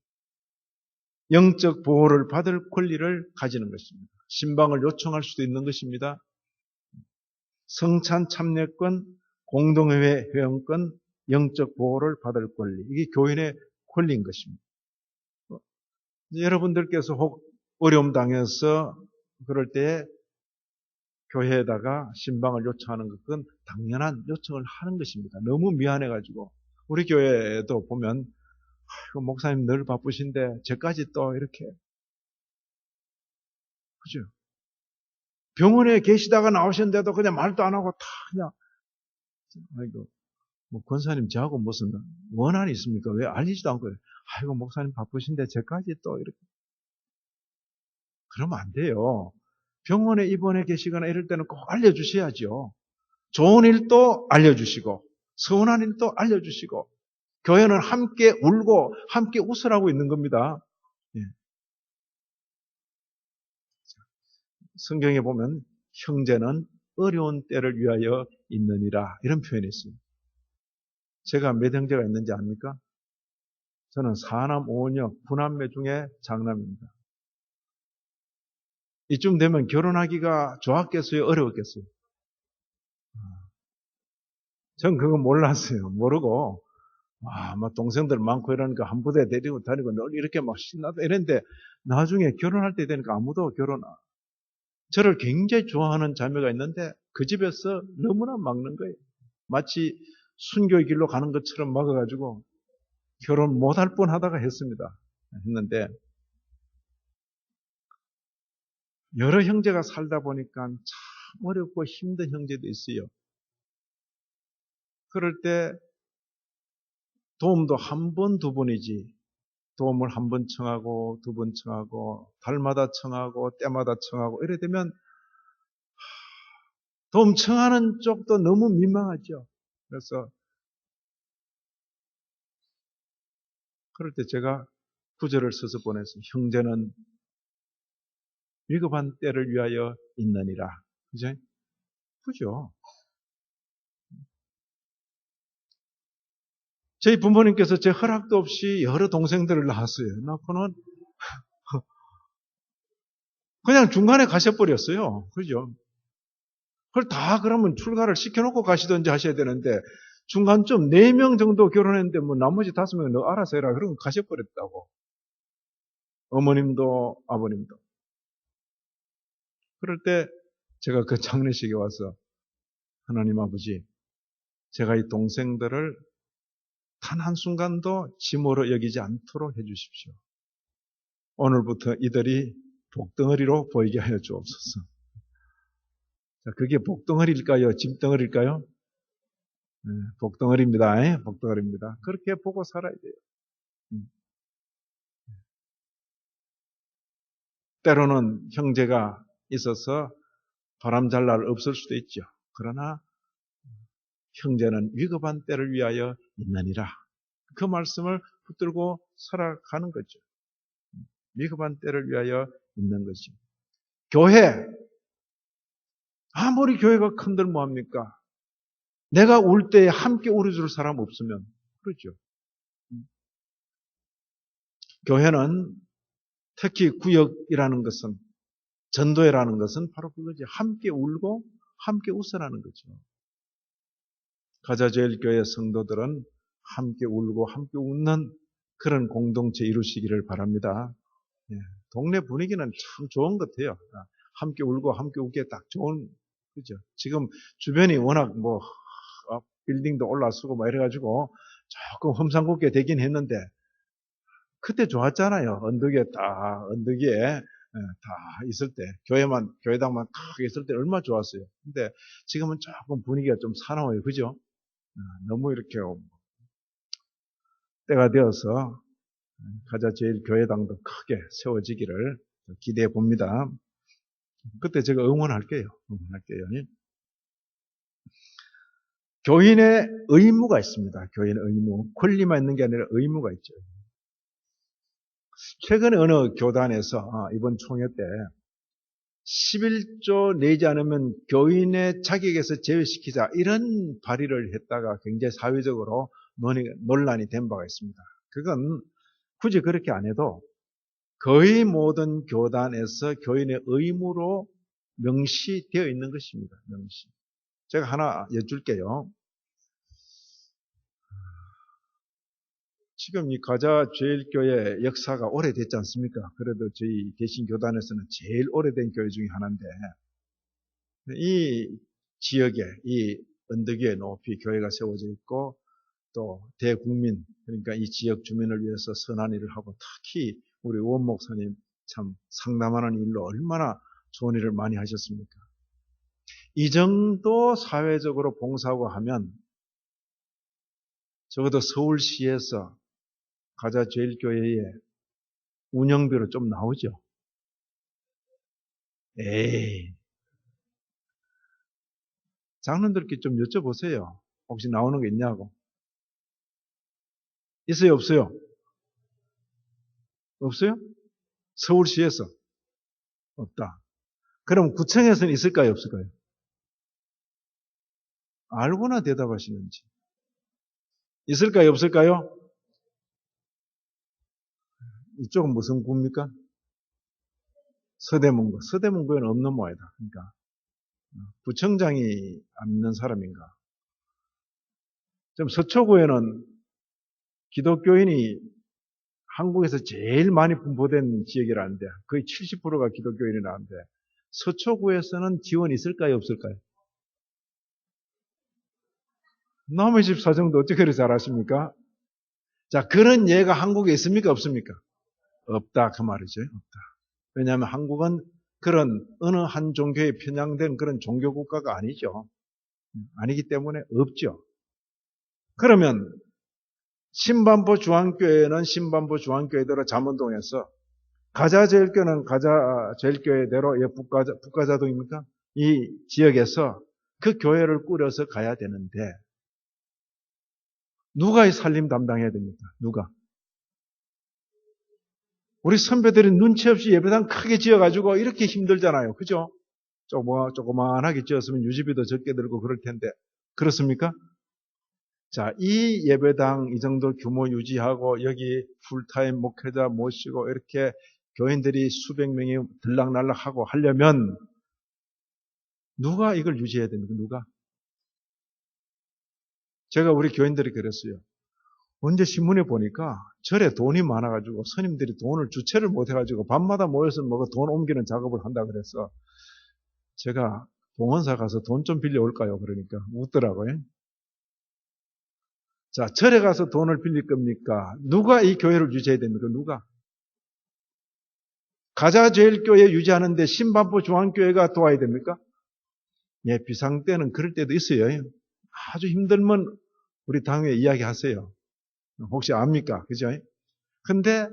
영적 보호를 받을 권리를 가지는 것입니다. 신방을 요청할 수도 있는 것입니다. 성찬 참여권, 공동회회 회원권, 영적 보호를 받을 권리. 이게 교인의 권리인 것입니다. 여러분들께서 혹 어려움 당해서 그럴 때 교회에다가 신방을 요청하는 것은 당연한 요청을 하는 것입니다. 너무 미안해가지고 우리 교회에도 보면 목사님 늘 바쁘신데 저까지 또 이렇게 그죠? 병원에 계시다가 나오셨는데도 그냥 말도 안 하고 다 그냥 아이고 뭐 권사님 저하고 무슨 원한이 있습니까? 왜 알리지도 않고 아이고 목사님 바쁘신데 저까지 또 이렇게 그러면 안 돼요. 병원에 입원해 계시거나 이럴 때는 꼭 알려주셔야죠. 좋은 일도 알려주시고 서운한 일도 알려주시고 교회는 함께 울고 함께 웃으라고 있는 겁니다. 예. 성경에 보면 형제는 어려운 때를 위하여 있느니라 이런 표현이 있습니다. 제가 몇 형제가 있는지 압니까? 저는 4남 5녀 9남매 중에 장남입니다. 이쯤 되면 결혼하기가 좋았겠어요? 어려웠겠어요? 전 그거 몰랐어요. 모르고 막 동생들 많고 이러니까 한 부대 데리고 다니고 늘 이렇게 막 신나다 이랬는데 나중에 결혼할 때 되니까 아무도 저를 굉장히 좋아하는 자매가 있는데 그 집에서 너무나 막는 거예요. 마치 순교의 길로 가는 것처럼 막아가지고 결혼 못할 뻔하다가 했는데 여러 형제가 살다 보니까 참 어렵고 힘든 형제도 있어요. 그럴 때 도움도 한 번, 두 번이지 도움을 한 번 청하고 두 번 청하고 달마다 청하고 때마다 청하고 이래 되면 도움 청하는 쪽도 너무 민망하죠. 그래서 그럴 때 제가 구절을 써서 보냈어요. 형제는 위급한 때를 위하여 있느니라. 그죠? 그죠? 저희 부모님께서 제 허락도 없이 여러 동생들을 낳았어요. 낳고는 그냥 중간에 가셔버렸어요. 그죠? 그걸 다 그러면 출가를 시켜놓고 가시든지 하셔야 되는데 중간쯤 4명 정도 결혼했는데 뭐 나머지 5명 너 알아서 해라. 그런 거 가셔버렸다고. 어머님도 아버님도. 그럴 때 제가 그 장례식에 와서 하나님 아버지 제가 이 동생들을 단 한순간도 짐으로 여기지 않도록 해주십시오. 오늘부터 이들이 복덩어리로 보이게 하여 주옵소서. 자, 그게 복덩어리일까요? 짐덩어리일까요? 네, 복덩어리입니다. 복덩어리입니다. 그렇게 보고 살아야 돼요. 때로는 형제가 있어서 바람잘 날 없을 수도 있죠. 그러나 형제는 위급한 때를 위하여 있느니라. 그 말씀을 붙들고 살아가는 거죠. 위급한 때를 위하여 있는 거죠. 교회, 아무리 교회가 큰들 뭐합니까? 내가 울 때에 함께 울어줄 사람 없으면 그렇죠. 교회는 특히 구역이라는 것은, 전도회라는 것은 바로 그거죠. 함께 울고 함께 웃으라는 거죠. 가자제일교회 성도들은 함께 울고 함께 웃는 그런 공동체 이루시기를 바랍니다. 예, 동네 분위기는 참 좋은 것 같아요. 함께 울고 함께 웃기에 딱 좋은, 그죠? 지금 주변이 워낙 빌딩도 올라서고 이래가지고 조금 험상궂게 되긴 했는데, 그때 좋았잖아요. 언덕 위에 다 있을 때, 교회당만 크게 있을 때 얼마나 좋았어요. 근데 지금은 조금 분위기가 좀 사나워요. 그죠? 너무 이렇게 때가 되어서 가자 제일 교회당도 크게 세워지기를 기대해 봅니다. 그때 제가 응원할게요. 교인의 의무가 있습니다. 교인의 의무. 권리만 있는 게 아니라 의무가 있죠. 최근에 어느 교단에서 이번 총회 때 11조 내지 않으면 교인의 자격에서 제외시키자 이런 발의를 했다가 굉장히 사회적으로 논란이 된 바가 있습니다. 그건 굳이 그렇게 안 해도 거의 모든 교단에서 교인의 의무로 명시되어 있는 것입니다. 명시. 제가 하나 여쭐게요. 지금 이 가자제일교회 역사가 오래됐지 않습니까? 그래도 저희 개신교단에서는 제일 오래된 교회 중에 하나인데, 이 지역에, 이 언덕 위에 높이 교회가 세워져 있고, 또 대국민, 그러니까 이 지역 주민을 위해서 선한 일을 하고, 특히 우리 원 목사님 참 상담하는 일로 얼마나 좋은 일을 많이 하셨습니까? 이 정도 사회적으로 봉사하고 하면 적어도 서울시에서 가자제일교회에 운영비로 좀 나오죠. 에이, 장로들께 좀 여쭤보세요. 혹시 나오는 게 있냐고. 있어요, 없어요? 없어요? 서울시에서 없다. 그럼 구청에서는 있을까요, 없을까요? 알고나 대답하시는지. 있을까요, 없을까요? 이쪽은 무슨 구입니까? 서대문구. 서대문구에는 없는 모양이다. 그러니까 구청장이 안 있는 사람인가. 좀 서초구에는 기독교인이 한국에서 제일 많이 분포된 지역이라는데 거의 70%가 기독교인이라는데 서초구에서는 지원이 있을까요, 없을까요? 남의 집 사정도 어떻게 그렇게 잘 아십니까? 자, 그런 예가 한국에 있습니까, 없습니까? 없다, 그 말이죠. 없다. 왜냐하면 한국은 그런 어느 한 종교에 편향된 그런 종교 국가가 아니죠. 아니기 때문에 없죠. 그러면 신반포 중앙교회는 신반포 중앙교회대로 잠원동에서 가자제일교회는 가자제일교회대로 북가자동입니까? 이 지역에서 그 교회를 꾸려서 가야 되는데 누가 이 살림 담당해야 됩니까? 누가? 우리 선배들이 눈치 없이 예배당 크게 지어가지고 이렇게 힘들잖아요. 그죠? 조그만하게 지었으면 유지비도 적게 들고 그럴 텐데. 그렇습니까? 자, 이 예배당 이 정도 규모 유지하고 여기 풀타임 목회자 모시고 이렇게 교인들이 수백 명이 들락날락하고 하려면 누가 이걸 유지해야 됩니까? 누가? 제가 우리 교인들이 그랬어요. 언제 신문에 보니까 절에 돈이 많아가지고 스님들이 돈을 주체를 못해가지고 밤마다 모여서 돈 옮기는 작업을 한다 그래서 제가 봉헌사 가서 돈 좀 빌려올까요? 그러니까 웃더라고요. 자, 절에 가서 돈을 빌릴 겁니까? 누가 이 교회를 유지해야 됩니까? 누가? 가자제일교회 유지하는데 신반포 중앙교회가 도와야 됩니까? 예, 비상 때는 그럴 때도 있어요. 아주 힘들면 우리 당회 이야기하세요. 혹시 압니까? 그죠? 근데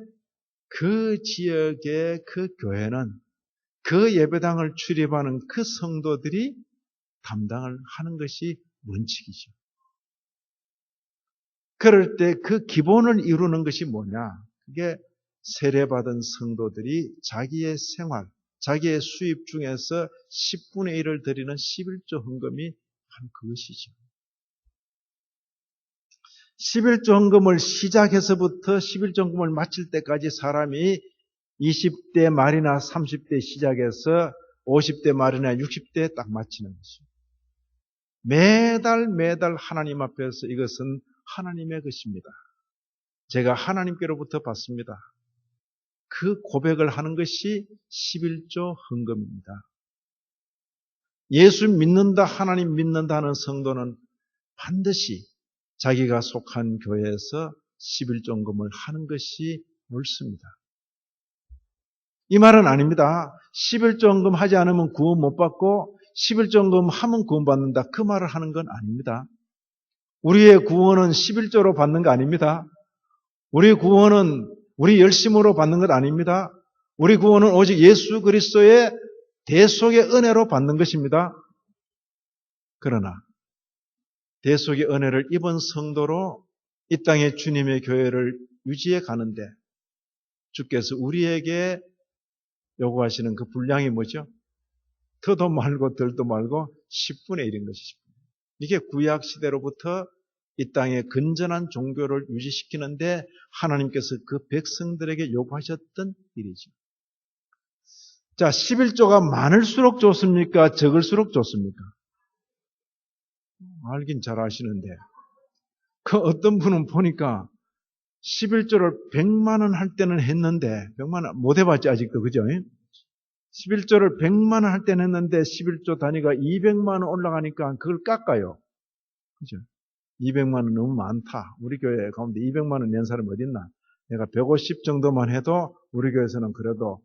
그 지역의 그 교회는 그 예배당을 출입하는 그 성도들이 담당을 하는 것이 원칙이죠. 그럴 때 그 기본을 이루는 것이 뭐냐? 그게 세례받은 성도들이 자기의 생활, 자기의 수입 중에서 10분의 1을 드리는 11조 헌금이 바로 그것이죠. 11조 헌금을 시작해서부터 11조 헌금을 마칠 때까지 사람이 20대 말이나 30대 시작해서 50대 말이나 60대에 딱 마치는 것이죠. 매달 하나님 앞에서 이것은 하나님의 것입니다. 제가 하나님께로부터 받습니다. 그 고백을 하는 것이 11조 헌금입니다. 예수 믿는다, 하나님 믿는다 하는 성도는 반드시 자기가 속한 교회에서 11조 헌금을 하는 것이 옳습니다. 이 말은 아닙니다. 11조 헌금 하지 않으면 구원 못 받고 11조 헌금 하면 구원 받는다. 그 말을 하는 건 아닙니다. 우리의 구원은 11조로 받는 거 아닙니다. 우리 구원은 우리 열심으로 받는 것 아닙니다. 우리 구원은 오직 예수 그리스도의 대속의 은혜로 받는 것입니다. 그러나 대속의 은혜를 입은 성도로 이 땅에 주님의 교회를 유지해 가는데 주께서 우리에게 요구하시는 그 분량이 뭐죠? 더도 말고 덜도 말고 10분의 1인 것이죠. 이게 구약 시대로부터 이 땅에 건전한 종교를 유지시키는데 하나님께서 그 백성들에게 요구하셨던 일이죠. 자, 11조가 많을수록 좋습니까? 적을수록 좋습니까? 알긴 잘 아시는데. 그 어떤 분은 보니까 11조를 100만 원 할 때는 했는데, 100만 원 못 해봤지, 아직도, 그죠? 11조를 100만 원 할 때는 했는데, 11조 단위가 200만 원 올라가니까 그걸 깎아요. 그죠? 200만 원 너무 많다. 우리 교회 가운데 200만 원 낸 사람이 어딨나? 내가 150 정도만 해도 우리 교회에서는 그래도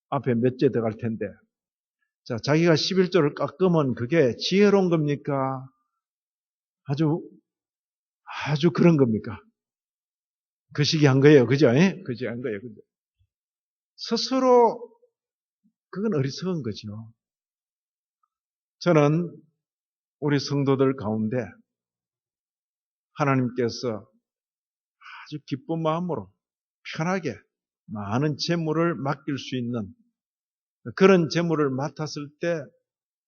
앞에 몇째 들어갈 텐데. 자, 자기가 11조를 깎으면 그게 지혜로운 겁니까? 아주 그런 겁니까? 그 시기 한 거예요. 그죠? 그 시기 한 거예요. 그죠? 스스로 그건 어리석은 거죠. 저는 우리 성도들 가운데 하나님께서 아주 기쁜 마음으로 편하게 많은 재물을 맡길 수 있는 그런 재물을 맡았을 때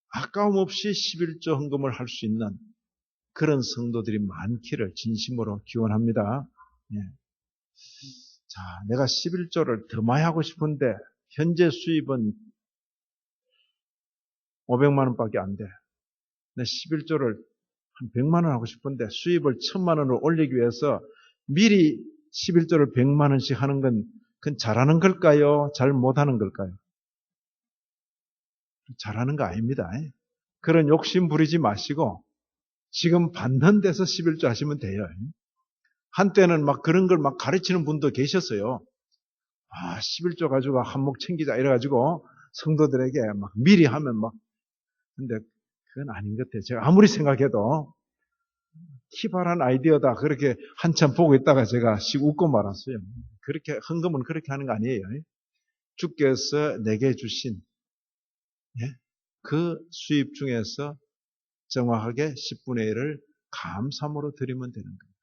아까움 없이 11조 헌금을 할 수 있는 그런 성도들이 많기를 진심으로 기원합니다. 예. 자, 내가 11조를 더 많이 하고 싶은데 현재 수입은 500만 원밖에 안 돼. 내 11조를 한 100만 원 하고 싶은데 수입을 1000만 원으로 올리기 위해서 미리 11조를 100만 원씩 하는 건 그건 잘하는 걸까요? 잘 못하는 걸까요? 잘하는 거 아닙니다. 그런 욕심 부리지 마시고 지금 받는 데서 11조 하시면 돼요. 한때는 막 그런 걸 막 가르치는 분도 계셨어요. 11조 가지고 한몫 챙기자 이래가지고 성도들에게 막 미리 하면 막 근데 그건 아닌 것 같아요. 제가 아무리 생각해도 키발한 아이디어다 그렇게 한참 보고 있다가 제가 웃고 말았어요. 그렇게 헌금은 그렇게 하는 거 아니에요. 주께서 내게 주신 그 수입 중에서 정확하게 10분의 1을 감사함으로 드리면 되는 거예요.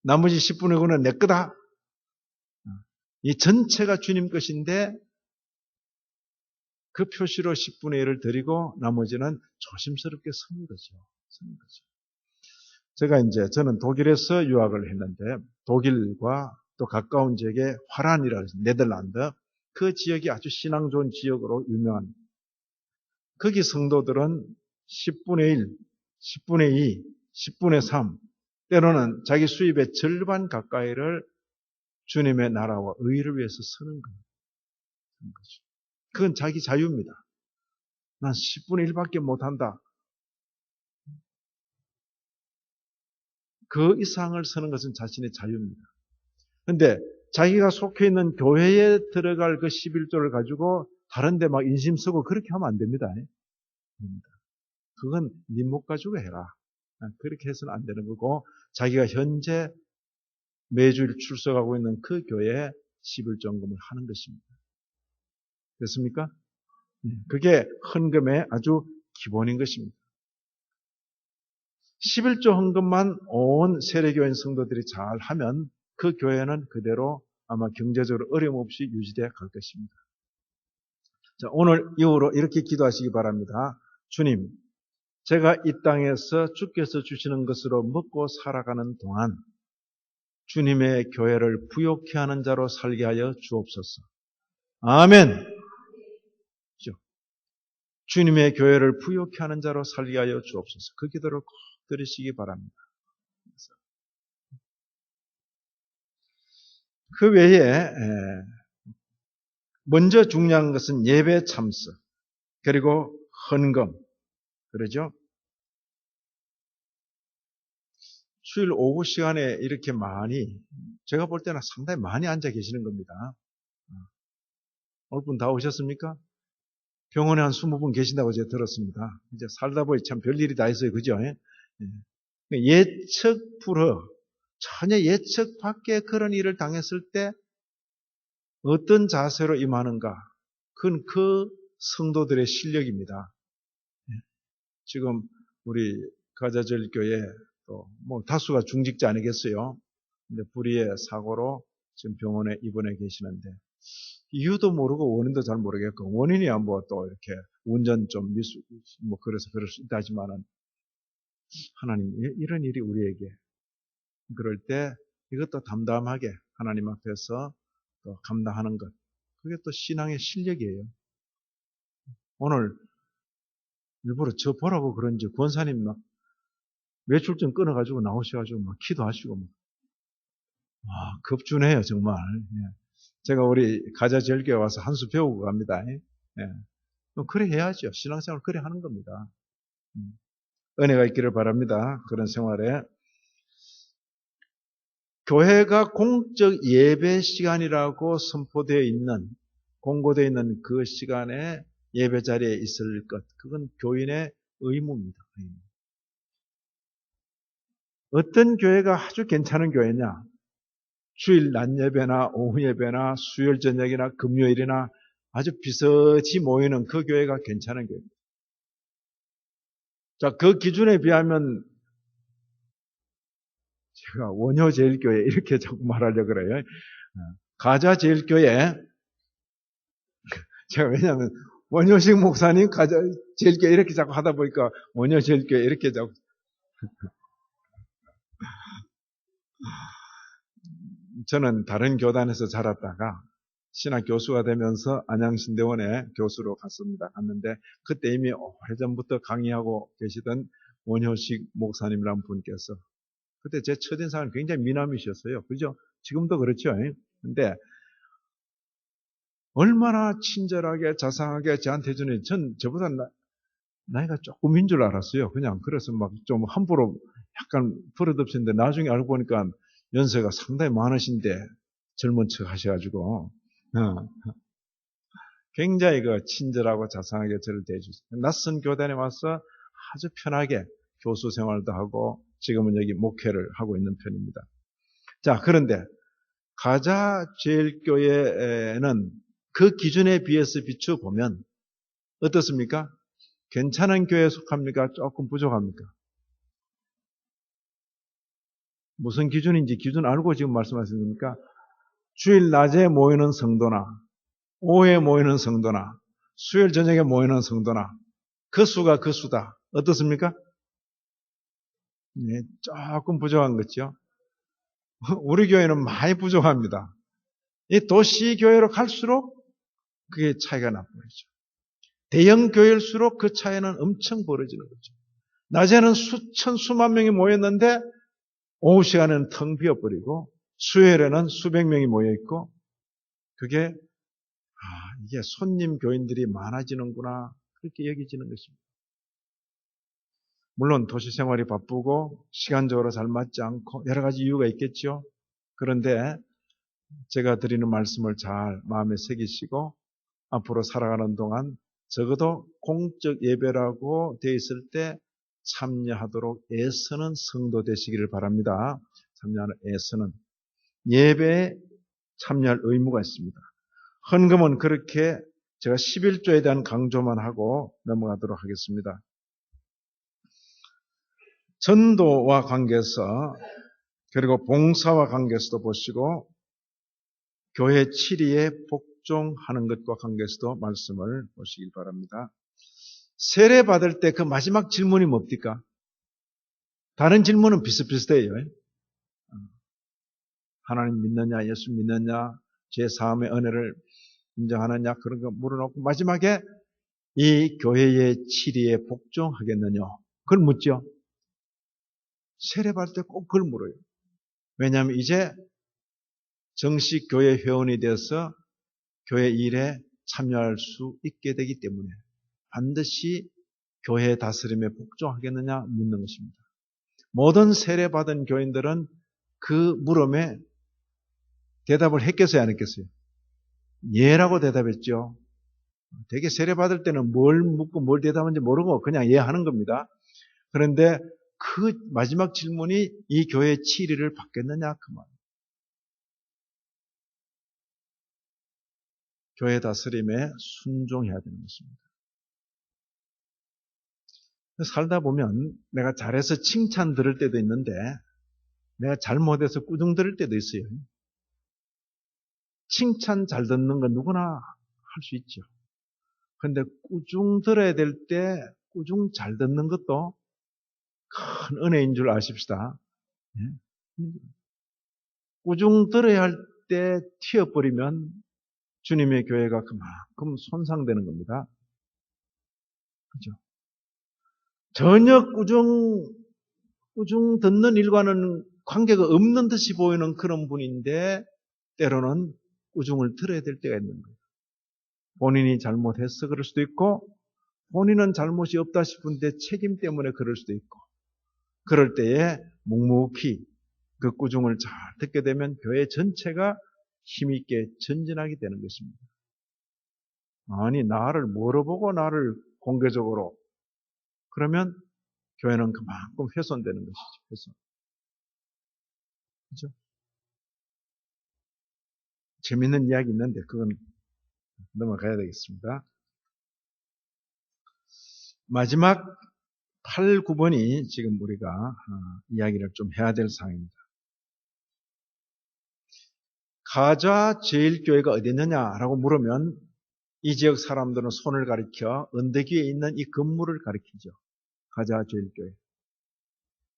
나머지 10분의 9는 내 거다. 이 전체가 주님 것인데 그 표시로 10분의 1을 드리고 나머지는 조심스럽게 쓰는 거죠. 저는 독일에서 유학을 했는데 독일과 또 가까운 지역에 화란이라고 해서 네덜란드 그 지역이 아주 신앙 좋은 지역으로 유명한 거기 성도들은 10분의 1, 10분의 2, 10분의 3 때로는 자기 수입의 절반 가까이를 주님의 나라와 의를 위해서 쓰는 거예요. 그건 자기 자유입니다. 난 10분의 1밖에 못한다. 그 이상을 쓰는 것은 자신의 자유입니다. 근데 자기가 속해 있는 교회에 들어갈 그 11조를 가지고 다른 데 막 인심 쓰고 그렇게 하면 안 됩니다. 그건 네 못 가지고 해라. 그렇게 해서는 안 되는 거고, 자기가 현재 매주일 출석하고 있는 그 교회에 11조금을 하는 것입니다. 됐습니까? 그게 헌금의 아주 기본인 것입니다. 11조 헌금만 온 세례교인 성도들이 잘 하면 그 교회는 그대로 아마 경제적으로 어려움 없이 유지되어 갈 것입니다. 자, 오늘 이후로 이렇게 기도하시기 바랍니다. 주님, 제가 이 땅에서 주께서 주시는 것으로 먹고 살아가는 동안 주님의 교회를 부욕해 하는 자로 살게 하여 주옵소서. 아멘. 주님의 교회를 부욕해 하는 자로 살게 하여 주옵소서. 그 기도를 꼭 들으시기 바랍니다. 그 외에 먼저 중요한 것은 예배 참석, 그리고 헌금, 그러죠? 주일 오후 시간에 이렇게 많이, 제가 볼 때는 상당히 많이 앉아 계시는 겁니다. 오늘 분 다 오셨습니까? 병원에 한 20분 계신다고 제가 들었습니다. 이제 살다 보니 참 별일이 다 있어요. 그죠? 예측 불허, 전혀 예측 밖의 그런 일을 당했을 때 어떤 자세로 임하는가? 그건 그 성도들의 실력입니다. 지금 우리 가자절교회 또 뭐 다수가 중직자 아니겠어요? 근데 불의의 사고로 지금 병원에 입원해 계시는데 이유도 모르고 원인도 잘 모르겠고, 원인이야 뭐 또 이렇게 운전 좀 미수 뭐 그래서 그럴 수 있다지만은, 하나님 이런 일이 우리에게, 그럴 때 이것도 담담하게 하나님 앞에서 또 감당하는 것, 그게 또 신앙의 실력이에요. 오늘 일부러 저 보라고 그런지 권사님 막 외출증 끊어가지고 나오셔가지고 막 기도하시고 막. 와, 급준해요 정말. 제가 우리 가자절교에 와서 한 수 배우고 갑니다. 그래 해야죠. 신앙생활 그래 하는 겁니다. 은혜가 있기를 바랍니다. 그런 생활에. 교회가 공적 예배 시간이라고 선포되어 있는, 공고되어 있는 그 시간에 예배 자리에 있을 것, 그건 교인의 의무입니다. 어떤 교회가 아주 괜찮은 교회냐? 주일 낮 예배나 오후 예배나 수요일 저녁이나 금요일이나 아주 비서지 모이는 그 교회가 괜찮은 교회입니다. 자, 그 기준에 비하면 제가 원효제일교회 이렇게 자꾸 말하려고 그래요. 가자제일교회, 제가 왜냐하면 원효식 목사님 가자제일교회 이렇게 자꾸 하다 보니까 원효제일교회 이렇게 자꾸. 저는 다른 교단에서 자랐다가 신학 교수가 되면서 안양신대원에 교수로 갔는데 그때 이미 오래전부터 강의하고 계시던 원효식 목사님이라는 분께서, 그때 제 첫인상은 굉장히 미남이셨어요. 그죠? 지금도 그렇죠. 근데 얼마나 친절하게 자상하게 저한테 해주니, 전 저보다 나이가 조금인 줄 알았어요. 그냥 그래서 막 좀 함부로 약간 버릇없었는데 나중에 알고 보니까 연세가 상당히 많으신데 젊은 척 하셔가지고 굉장히 그 친절하고 자상하게 저를 대해주셨어요. 낯선 교단에 와서 아주 편하게 교수 생활도 하고 지금은 여기 목회를 하고 있는 편입니다. 자, 그런데 가자제일교회는 그 기준에 비해서 비춰보면 어떻습니까? 괜찮은 교회에 속합니까? 조금 부족합니까? 무슨 기준인지 기준 알고 지금 말씀하시는 겁니까? 주일 낮에 모이는 성도나 오후에 모이는 성도나 수요일 저녁에 모이는 성도나 그 수가 그 수다. 어떻습니까? 네, 조금 부족한 거죠. 우리 교회는 많이 부족합니다. 이 도시 교회로 갈수록 그게 차이가 나버리죠. 대형 교회일수록 그 차이는 엄청 벌어지는 거죠. 낮에는 수만 명이 모였는데 오후 시간에는 텅 비어버리고 수요일에는 수백 명이 모여있고, 그게 이게 손님 교인들이 많아지는구나 그렇게 여기지는 것입니다. 물론 도시 생활이 바쁘고 시간적으로 잘 맞지 않고 여러 가지 이유가 있겠죠. 그런데 제가 드리는 말씀을 잘 마음에 새기시고 앞으로 살아가는 동안 적어도 공적 예배라고 되어 있을 때 참여하도록 애쓰는 성도 되시기를 바랍니다. 참여하는 애쓰는 예배에 참여할 의무가 있습니다. 헌금은 그렇게 제가 11조에 대한 강조만 하고 넘어가도록 하겠습니다. 전도와 관계에서 그리고 봉사와 관계에서도 보시고 교회 치리에 복종하는 것과 관계에서도 말씀을 보시길 바랍니다. 세례 받을 때 그 마지막 질문이 뭡니까? 다른 질문은 비슷비슷해요. 하나님 믿느냐, 예수 믿느냐, 제 사함의 은혜를 인정하느냐 그런 거 물어놓고 마지막에 이 교회의 치리에 복종하겠느냐 그걸 묻죠. 세례 받을 때 꼭 그걸 물어요. 왜냐하면 이제 정식 교회 회원이 되어서 교회 일에 참여할 수 있게 되기 때문에 반드시 교회 다스림에 복종하겠느냐 묻는 것입니다. 모든 세례받은 교인들은 그 물음에 대답을 했겠어요, 안 했겠어요? 예라고 대답했죠. 되게 세례받을 때는 뭘 묻고 뭘 대답하는지 모르고 그냥 예 하는 겁니다. 그런데 그 마지막 질문이 이 교회의 치리를 받겠느냐 그 말. 교회 다스림에 순종해야 되는 것입니다. 살다 보면 내가 잘해서 칭찬 들을 때도 있는데 내가 잘못해서 꾸중 들을 때도 있어요. 칭찬 잘 듣는 건 누구나 할 수 있죠. 그런데 꾸중 들어야 될 때 꾸중 잘 듣는 것도 큰 은혜인 줄 아십시다. 꾸중 들어야 할 때 튀어버리면 주님의 교회가 그만큼 손상되는 겁니다. 그죠? 전혀 꾸중 듣는 일과는 관계가 없는 듯이 보이는 그런 분인데 때로는 꾸중을 들어야 될 때가 있는 거예요. 본인이 잘못했어 그럴 수도 있고 본인은 잘못이 없다 싶은데 책임 때문에 그럴 수도 있고 그럴 때에 묵묵히 그 꾸중을 잘 듣게 되면 교회 전체가 힘있게 전진하게 되는 것입니다. 아니 나를 뭐로 보고 나를 공개적으로 그러면 교회는 그만큼 훼손되는 것이죠. 훼손. 그렇죠? 재밌는 이야기 있는데 그건 넘어가야 되겠습니다. 마지막 8, 9번이 지금 우리가 이야기를 좀 해야 될 사항입니다. 가자 제일교회가 어디 있느냐라고 물으면 이 지역 사람들은 손을 가리켜 언덕 위에 있는 이 건물을 가리키죠. 가자 제일교회.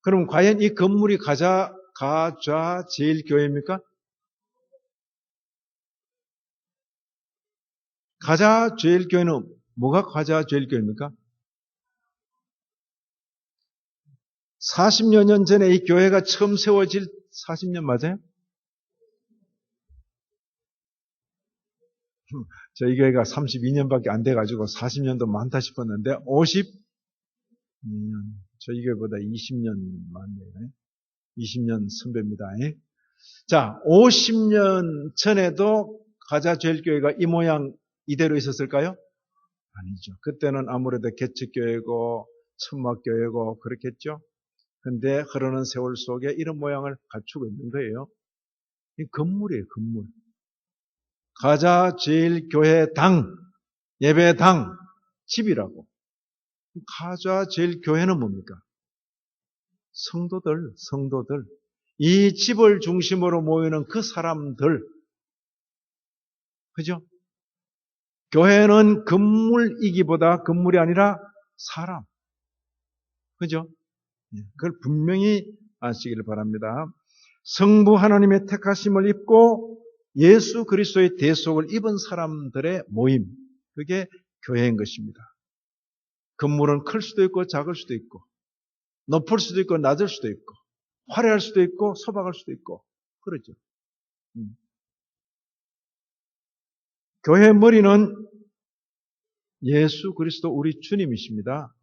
그럼 과연 이 건물이 가자 제일교회입니까? 가자 제일교회는 뭐가 가자 제일교회입니까? 40여 년 전에 이 교회가 처음 세워질 40년 맞아요? 저희 교회가 32년밖에 안 돼가지고 40년도 많다 싶었는데 52년, 저희 교회보다 20년 많네요. 20년 선배입니다. 자, 50년 전에도 가자제일교회가 이 모양 이대로 있었을까요? 아니죠. 그때는 아무래도 개척교회고 천막교회고 그렇겠죠. 근데 흐르는 세월 속에 이런 모양을 갖추고 있는 거예요. 이 건물이에요, 건물. 가자제일교회당, 예배당, 집이라고. 가자제일교회는 뭡니까? 성도들. 이 집을 중심으로 모이는 그 사람들. 그죠? 교회는 건물이기보다 건물이 아니라 사람. 그죠? 그걸 분명히 아시기를 바랍니다. 성부 하나님의 택하심을 입고 예수 그리스도의 대속을 입은 사람들의 모임. 그게 교회인 것입니다. 건물은 클 수도 있고 작을 수도 있고 높을 수도 있고 낮을 수도 있고 화려할 수도 있고 소박할 수도 있고 그러죠. 교회의 머리는 예수 그리스도 우리 주님이십니다.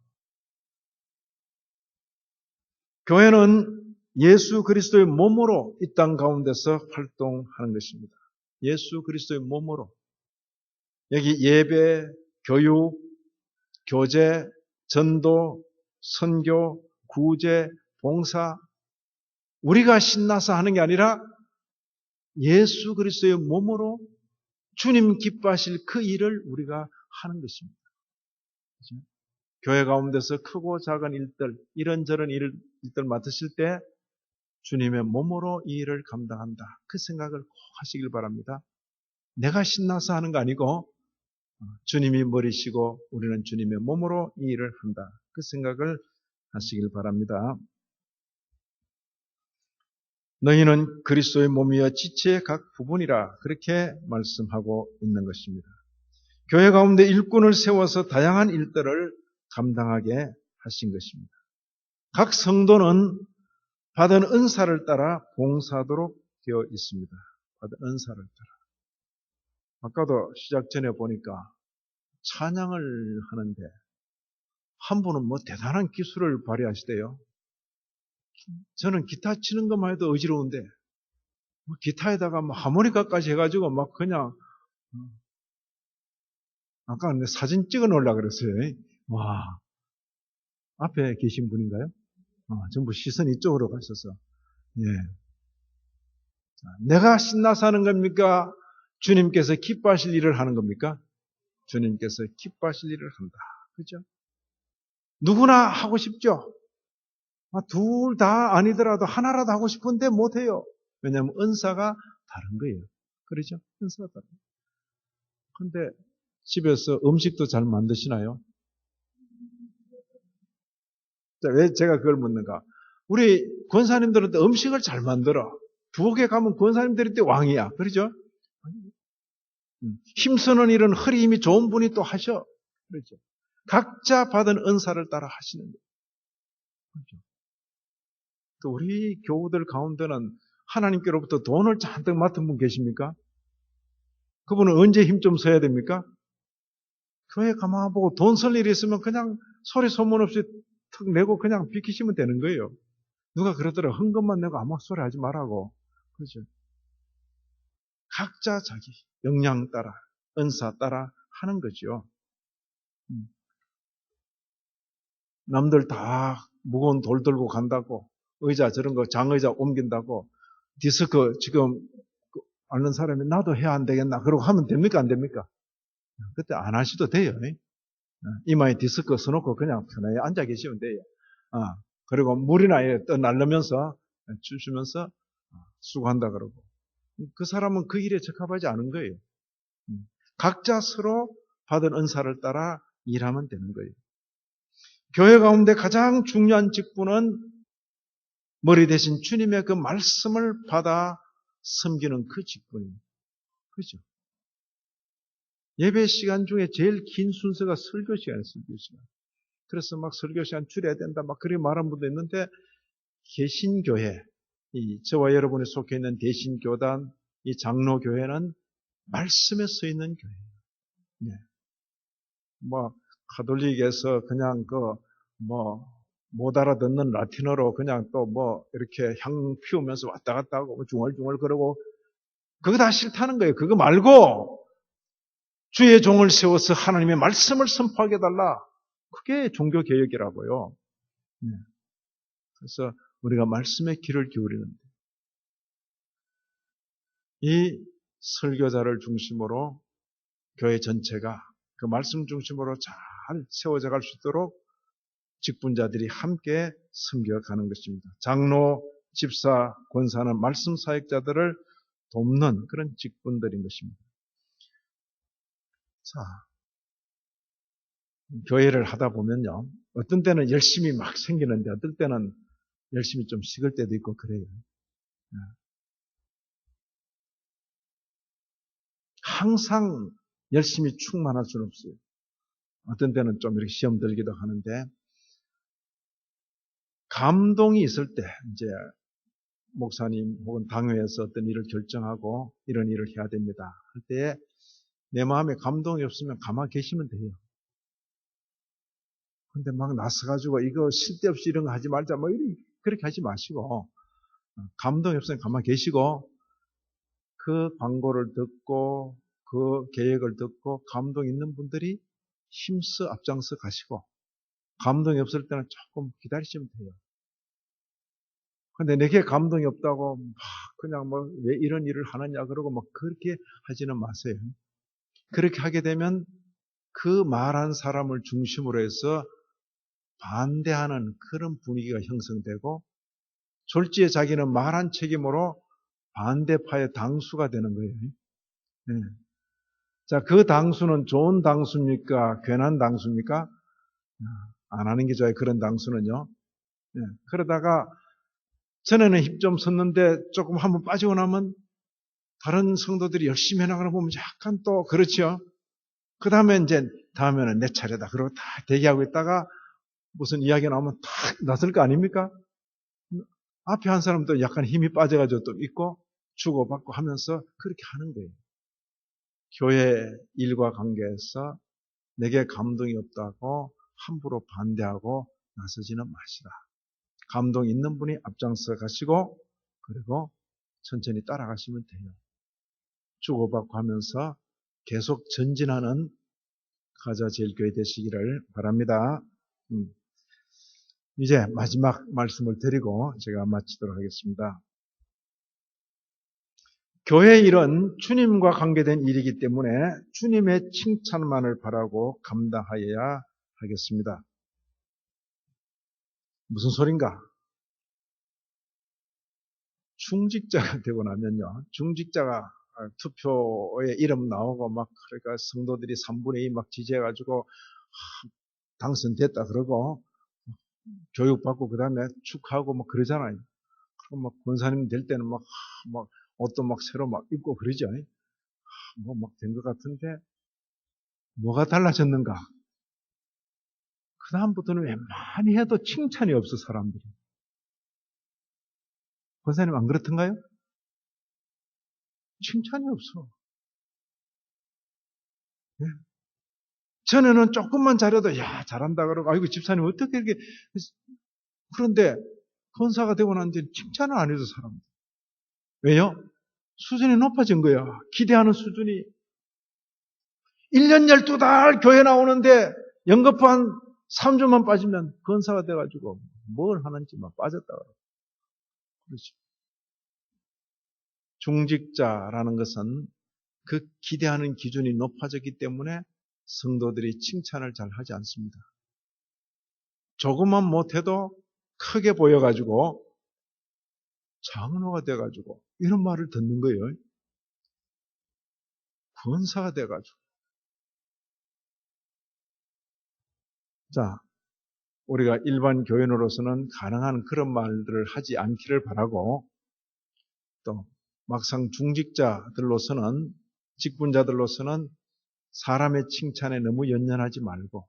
교회는 예수 그리스도의 몸으로 이 땅 가운데서 활동하는 것입니다. 예수 그리스도의 몸으로. 여기 예배, 교육, 교제, 전도, 선교, 구제, 봉사, 우리가 신나서 하는 게 아니라 예수 그리스도의 몸으로 주님 기뻐하실 그 일을 우리가 하는 것입니다. 그렇죠? 교회 가운데서 크고 작은 일들, 이런저런 일들 맡으실 때 주님의 몸으로 이 일을 감당한다. 그 생각을 꼭 하시길 바랍니다. 내가 신나서 하는 거 아니고 주님이 머리시고 우리는 주님의 몸으로 이 일을 한다. 그 생각을 하시길 바랍니다. 너희는 그리스도의 몸이여 지체의 각 부분이라 그렇게 말씀하고 있는 것입니다. 교회 가운데 일꾼을 세워서 다양한 일들을 감당하게 하신 것입니다. 각 성도는 받은 은사를 따라 봉사하도록 되어 있습니다. 받은 은사를 따라. 아까도 시작 전에 보니까 찬양을 하는데 한 분은 뭐 대단한 기술을 발휘하시대요. 저는 기타 치는 것만 해도 어지러운데 뭐 기타에다가 뭐 하모니카까지 해가지고 막 그냥 아까 내 사진 찍어 놓으려고 그랬어요. 와, 앞에 계신 분인가요? 전부 시선이 이쪽으로 가셔서. 예. 내가 신나서 하는 겁니까? 주님께서 기뻐하실 일을 하는 겁니까? 주님께서 기뻐하실 일을 한다. 그죠? 누구나 하고 싶죠? 둘 다 아니더라도 하나라도 하고 싶은데 못해요. 왜냐하면 은사가 다른 거예요. 그렇죠? 은사가 다른 거예요. 근데 집에서 음식도 잘 만드시나요? 자, 왜 제가 그걸 묻는가? 우리 권사님들은 또 음식을 잘 만들어. 부엌에 가면 권사님들이 또 왕이야. 그렇죠? 힘쓰는 일은 허리 힘이 좋은 분이 또 하셔. 그렇죠? 각자 받은 은사를 따라 하시는 거예요. 그렇죠? 또 우리 교우들 가운데는 하나님께로부터 돈을 잔뜩 맡은 분 계십니까? 그분은 언제 힘 좀 써야 됩니까? 교회 가만 보고 돈 쓸 일이 있으면 그냥 소리 소문 없이 턱 내고 그냥 비키시면 되는 거예요. 누가 그러더라. 헌금만 내고 아무 소리 하지 말라고. 그렇죠? 각자 자기 역량 따라, 은사 따라 하는 거죠. 남들 다 무거운 돌 들고 간다고, 의자 저런 거 장의자 옮긴다고, 디스크 지금 아는 사람이 나도 해야 안 되겠나? 그러고 하면 됩니까? 안 됩니까? 그때 안 하셔도 돼요. 이마에 디스크 써놓고 그냥 편하게 앉아 계시면 돼요. 그리고 물이나 떠날르면서 주시면서 수고한다 그러고. 그 사람은 그 일에 적합하지 않은 거예요. 각자 서로 받은 은사를 따라 일하면 되는 거예요. 교회 가운데 가장 중요한 직분은 머리 대신 주님의 그 말씀을 받아 섬기는 그 직분입니다. 그렇죠? 예배 시간 중에 제일 긴 순서가 설교 시간이에요. 설교 시간. 그래서 막 설교 시간 줄여야 된다 막 그렇게 말하는 분도 있는데 개신교회, 저와 여러분이 속해 있는 대신교단, 이 장로교회는 말씀에 서 있는 교회예요. 네. 뭐 가톨릭에서 그냥 못 알아듣는 라틴어로 그냥 또 이렇게 향 피우면서 왔다 갔다 하고 중얼중얼 그러고 그거 다 싫다는 거예요. 그거 말고 주의 종을 세워서 하나님의 말씀을 선포하게 해달라. 그게 종교개혁이라고요. 네. 그래서 우리가 말씀에 귀를 기울이는데 이 설교자를 중심으로 교회 전체가 그 말씀 중심으로 잘 세워져 갈 수 있도록 직분자들이 함께 섬겨가는 것입니다. 장로, 집사, 권사는 말씀 사역자들을 돕는 그런 직분들인 것입니다. 자, 교회를 하다 보면요. 어떤 때는 열심히 막 생기는데 어떨 때는 열심히 좀 식을 때도 있고 그래요. 항상 열심히 충만할 수는 없어요. 어떤 때는 좀 이렇게 시험 들기도 하는데 감동이 있을 때 이제 목사님 혹은 당회에서 어떤 일을 결정하고 이런 일을 해야 됩니다. 할 때에 내 마음에 감동이 없으면 가만히 계시면 돼요. 근데 막 나서가지고 이거 쓸데없이 이런 거 하지 말자. 뭐 그렇게 하지 마시고, 감동이 없으면 가만히 계시고, 그 광고를 듣고, 그 계획을 듣고, 감동 있는 분들이 힘써 앞장서 가시고, 감동이 없을 때는 조금 기다리시면 돼요. 근데 내게 감동이 없다고, 막 그냥 뭐, 왜 이런 일을 하느냐, 그러고 막 그렇게 하지는 마세요. 그렇게 하게 되면 그 말한 사람을 중심으로 해서 반대하는 그런 분위기가 형성되고, 졸지에 자기는 말한 책임으로 반대파의 당수가 되는 거예요. 네. 자, 그 당수는 좋은 당수입니까? 괜한 당수입니까? 안 하는 게 좋아요. 그런 당수는요. 네. 그러다가 전에는 힘 좀 썼는데 조금 한번 빠지고 나면 다른 성도들이 열심히 해나가는 거 보면 약간 또 그렇죠. 그 다음에 이제 다음에는 내 차례다. 그러고 다 대기하고 있다가 무슨 이야기 나오면 탁 나설 거 아닙니까? 앞에 한 사람도 약간 힘이 빠져가지고 또 있고 주고받고 하면서 그렇게 하는 거예요. 교회 일과 관계에서 내게 감동이 없다고 함부로 반대하고 나서지는 마시라. 감동 있는 분이 앞장서 가시고 그리고 천천히 따라가시면 돼요. 주고받고 하면서 계속 전진하는 가자제일교회 되시기를 바랍니다. 이제 마지막 말씀을 드리고 제가 마치도록 하겠습니다. 교회 일은 주님과 관계된 일이기 때문에 주님의 칭찬만을 바라고 감당하여야 하겠습니다. 무슨 소린가? 중직자가 되고 나면요. 중직자가 투표에 이름 나오고 막 그러니까 성도들이 3분의 2 막 지지해가지고 당선됐다 그러고 교육받고 그 다음에 축하하고 막 그러잖아요. 그리고 막 권사님 될 때는 막 옷도 막 새로 막 입고 그러죠. 뭐 막 된 것 같은데 뭐가 달라졌는가? 그 다음부터는 웬만히 해도 칭찬이 없어 사람들이. 권사님 안 그렇던가요? 칭찬이 없어. 예. 전에는 조금만 잘해도 야 잘한다 그러고 아이고 집사님 어떻게 이렇게 그런데 권사가 되고 난 뒤에 칭찬을 안 해줘 사람들. 왜요? 수준이 높아진 거야. 기대하는 수준이 1년 12달 교회 나오는데 연급한 3주만 빠지면 권사가 돼가지고 뭘 하는지 막 빠졌다 그러고. 그렇지. 중직자라는 것은 그 기대하는 기준이 높아졌기 때문에 성도들이 칭찬을 잘 하지 않습니다. 조금만 못해도 크게 보여가지고 장로가 돼가지고 이런 말을 듣는 거예요. 권사가 돼가지고. 자, 우리가 일반 교인으로서는 가능한 그런 말들을 하지 않기를 바라고 또 막상 중직자들로서는 직분자들로서는 사람의 칭찬에 너무 연연하지 말고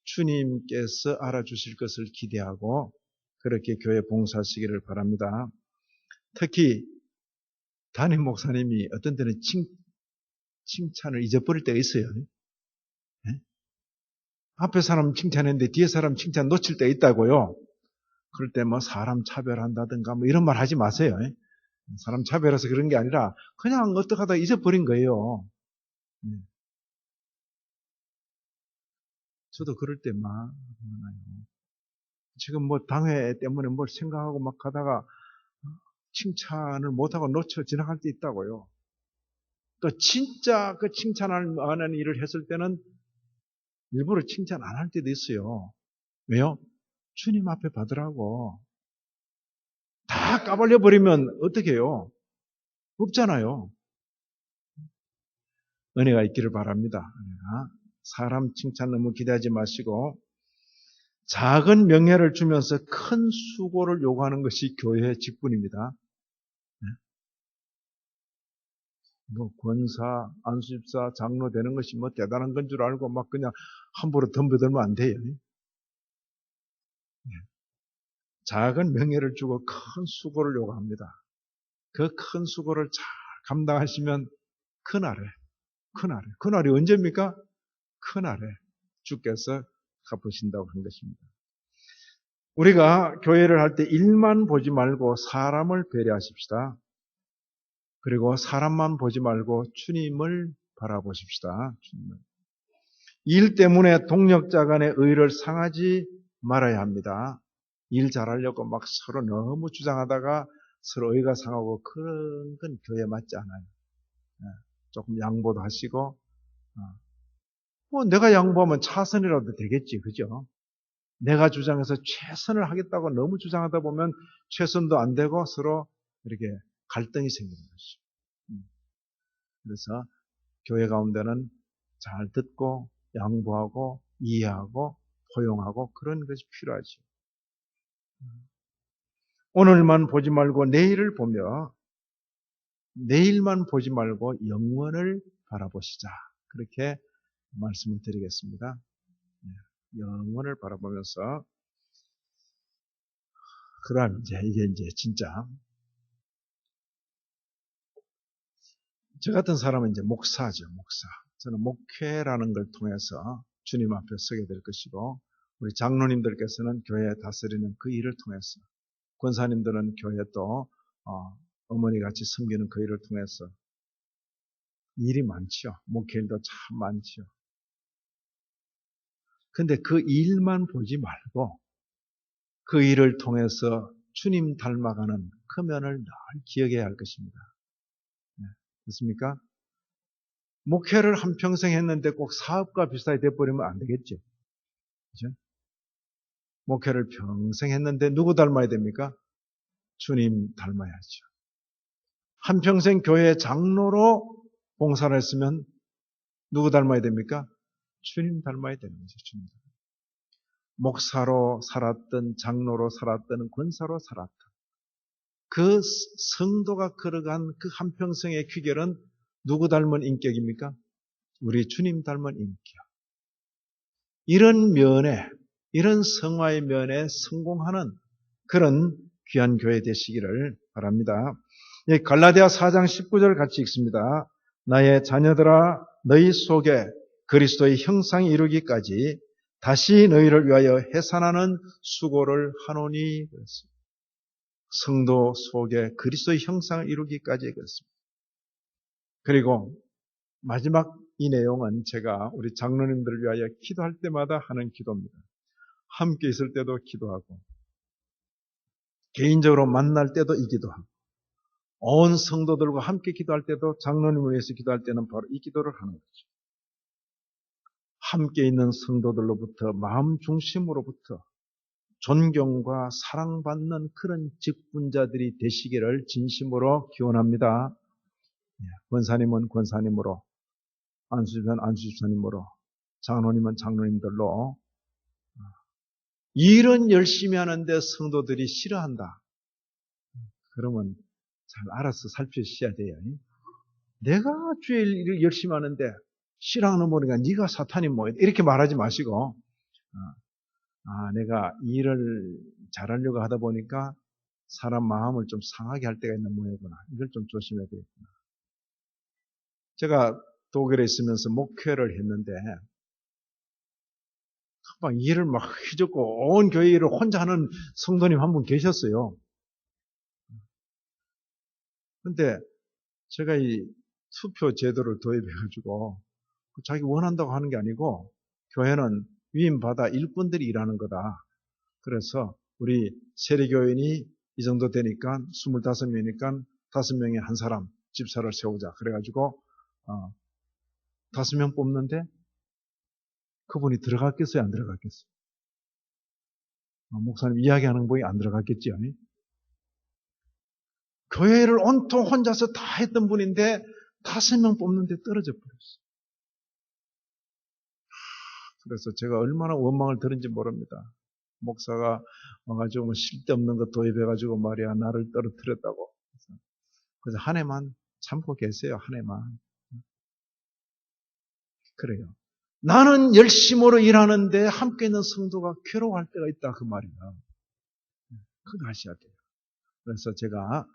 주님께서 알아주실 것을 기대하고 그렇게 교회 봉사하시기를 바랍니다. 특히 담임 목사님이 어떤 때는 칭찬을 잊어버릴 때가 있어요. 네? 앞에 사람 칭찬했는데 뒤에 사람 칭찬 놓칠 때 있다고요. 그럴 때 뭐 사람 차별한다든가 뭐 이런 말 하지 마세요. 사람 차별해서 그런 게 아니라 그냥 어떻게 하다 잊어버린 거예요. 저도 그럴 때 많아요. 지금 뭐 당회 때문에 뭘 생각하고 막 가다가 칭찬을 못하고 놓쳐 지나갈 때 있다고요. 또 진짜 그 칭찬할 만한 일을 했을 때는 일부러 칭찬 안 할 때도 있어요. 왜요? 주님 앞에 받으라고. 다 까발려 버리면 어떻게 해요? 없잖아요. 은혜가 있기를 바랍니다. 사람 칭찬 너무 기대하지 마시고 작은 명예를 주면서 큰 수고를 요구하는 것이 교회의 직분입니다. 뭐 권사, 안수집사, 장로 되는 것이 뭐 대단한 건 줄 알고 막 그냥 함부로 덤벼들면 안 돼요. 작은 명예를 주고 큰 수고를 요구합니다. 그 큰 수고를 잘 감당하시면 그날에 그날이 언제입니까? 그날에 주께서 갚으신다고 한 것입니다. 우리가 교회를 할 때 일만 보지 말고 사람을 배려하십시다. 그리고 사람만 보지 말고 주님을 바라보십시다. 주님을. 일 때문에 동력자 간의 의를 상하지 말아야 합니다. 일 잘하려고 막 서로 너무 주장하다가 서로 의가 상하고 그런 건 교회에 맞지 않아요. 조금 양보도 하시고 뭐 내가 양보하면 차선이라도 되겠지, 그죠? 내가 주장해서 최선을 하겠다고 너무 주장하다 보면 최선도 안 되고 서로 이렇게 갈등이 생기는 것이죠. 그래서 교회 가운데는 잘 듣고 양보하고 이해하고 포용하고 그런 것이 필요하죠. 오늘만 보지 말고 내일을 보며 내일만 보지 말고 영원을 바라보시자. 그렇게 말씀을 드리겠습니다. 영원을 바라보면서 그럼 이게 진짜 저 같은 사람은 이제 목사죠, 목사. 저는 목회라는 걸 통해서 주님 앞에 서게 될 것이고 우리 장로님들께서는 교회 다스리는 그 일을 통해서 권사님들은 교회 또 어머니 같이 섬기는 그 일을 통해서 일이 많지요. 목회 일도 참 많지요. 근데 그 일만 보지 말고 그 일을 통해서 주님 닮아가는 그 면을 늘 기억해야 할 것입니다. 네, 됐습니까? 목회를 한평생 했는데 꼭 사업과 비슷하게 돼버리면 안 되겠죠. 그죠? 목회를 평생 했는데 누구 닮아야 됩니까? 주님 닮아야죠. 한평생 교회 장로로 봉사를 했으면 누구 닮아야 됩니까? 주님 닮아야 되는 거죠. 주님. 목사로 살았던 장로로 살았던 권사로 살았던 그 성도가 걸어간 그 한평생의 귀결은 누구 닮은 인격입니까? 우리 주님 닮은 인격. 이런 면에 이런 성화의 면에 성공하는 그런 귀한 교회 되시기를 바랍니다. 갈라디아 4장 19절 같이 읽습니다. 나의 자녀들아 너희 속에 그리스도의 형상이 이루기까지 다시 너희를 위하여 해산하는 수고를 하노니 그랬습니다. 성도 속에 그리스도의 형상을 이루기까지 그랬습니다. 그리고 마지막 이 내용은 제가 우리 장로님들을 위하여 기도할 때마다 하는 기도입니다. 함께 있을 때도 기도하고 개인적으로 만날 때도 이 기도하고 온 성도들과 함께 기도할 때도 장로님을 위해서 기도할 때는 바로 이 기도를 하는 거죠. 함께 있는 성도들로부터 마음 중심으로부터 존경과 사랑받는 그런 직분자들이 되시기를 진심으로 기원합니다. 권사님은 권사님으로, 안수집사는 안수집사님으로, 장로님은 장로님들로 일은 열심히 하는데 성도들이 싫어한다. 그러면 잘 알아서 살피셔야 돼요. 내가 주의 일을 열심히 하는데 싫어하는 모르니까 네가 사탄이 뭐야 이렇게 말하지 마시고 내가 일을 잘하려고 하다 보니까 사람 마음을 좀 상하게 할 때가 있는 모양이구나. 이걸 좀 조심해야 되겠구나. 제가 독일에 있으면서 목회를 했는데 막 일을 막 휘젓고 온 교회 일을 혼자 하는 성도님 한 분 계셨어요. 근데 제가 이 투표 제도를 도입해가지고 자기 원한다고 하는 게 아니고 교회는 위임받아 일꾼들이 일하는 거다. 그래서 우리 세례교인이 이 정도 되니까 25명이니까 5명에 한 사람 집사를 세우자. 그래가지고 5명 뽑는데 그분이 들어갔겠어요? 안 들어갔겠어요? 목사님 이야기하는 분이 안 들어갔겠지요? 교회를 온통 혼자서 다 했던 분인데 5명 뽑는데 떨어져 버렸어요. 그래서 제가 얼마나 원망을 들은지 모릅니다. 목사가 와가지고 쓸데없는 거 도입해가지고 말이야 나를 떨어뜨렸다고. 그래서 한 해만 참고 계세요. 한 해만. 그래요. 나는 열심으로 일하는데 함께 있는 성도가 괴로워할 때가 있다 그 말이야. 그거 아셔야 돼요. 그래서 제가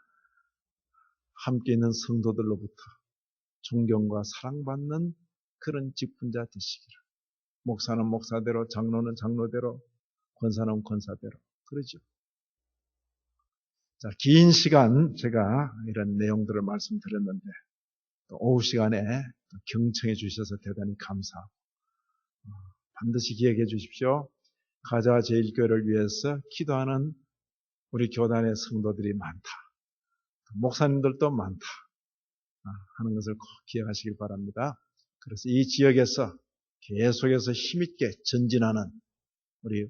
함께 있는 성도들로부터 존경과 사랑받는 그런 직분자 되시기를 목사는 목사대로, 장로는 장로대로, 권사는 권사대로. 그러죠. 자, 긴 시간 제가 이런 내용들을 말씀드렸는데, 또 오후 시간에 경청해 주셔서 대단히 감사하고, 반드시 기억해 주십시오. 가자 제일교회를 위해서 기도하는 우리 교단의 성도들이 많다. 목사님들도 많다. 하는 것을 꼭 기억하시길 바랍니다. 그래서 이 지역에서 계속해서 힘있게 전진하는 우리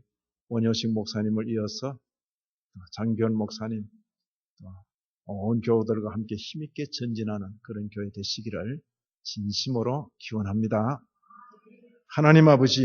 원효식 목사님을 이어서 장기현 목사님, 온 교우들과 함께 힘있게 전진하는 그런 교회 되시기를 진심으로 기원합니다. 하나님 아버지,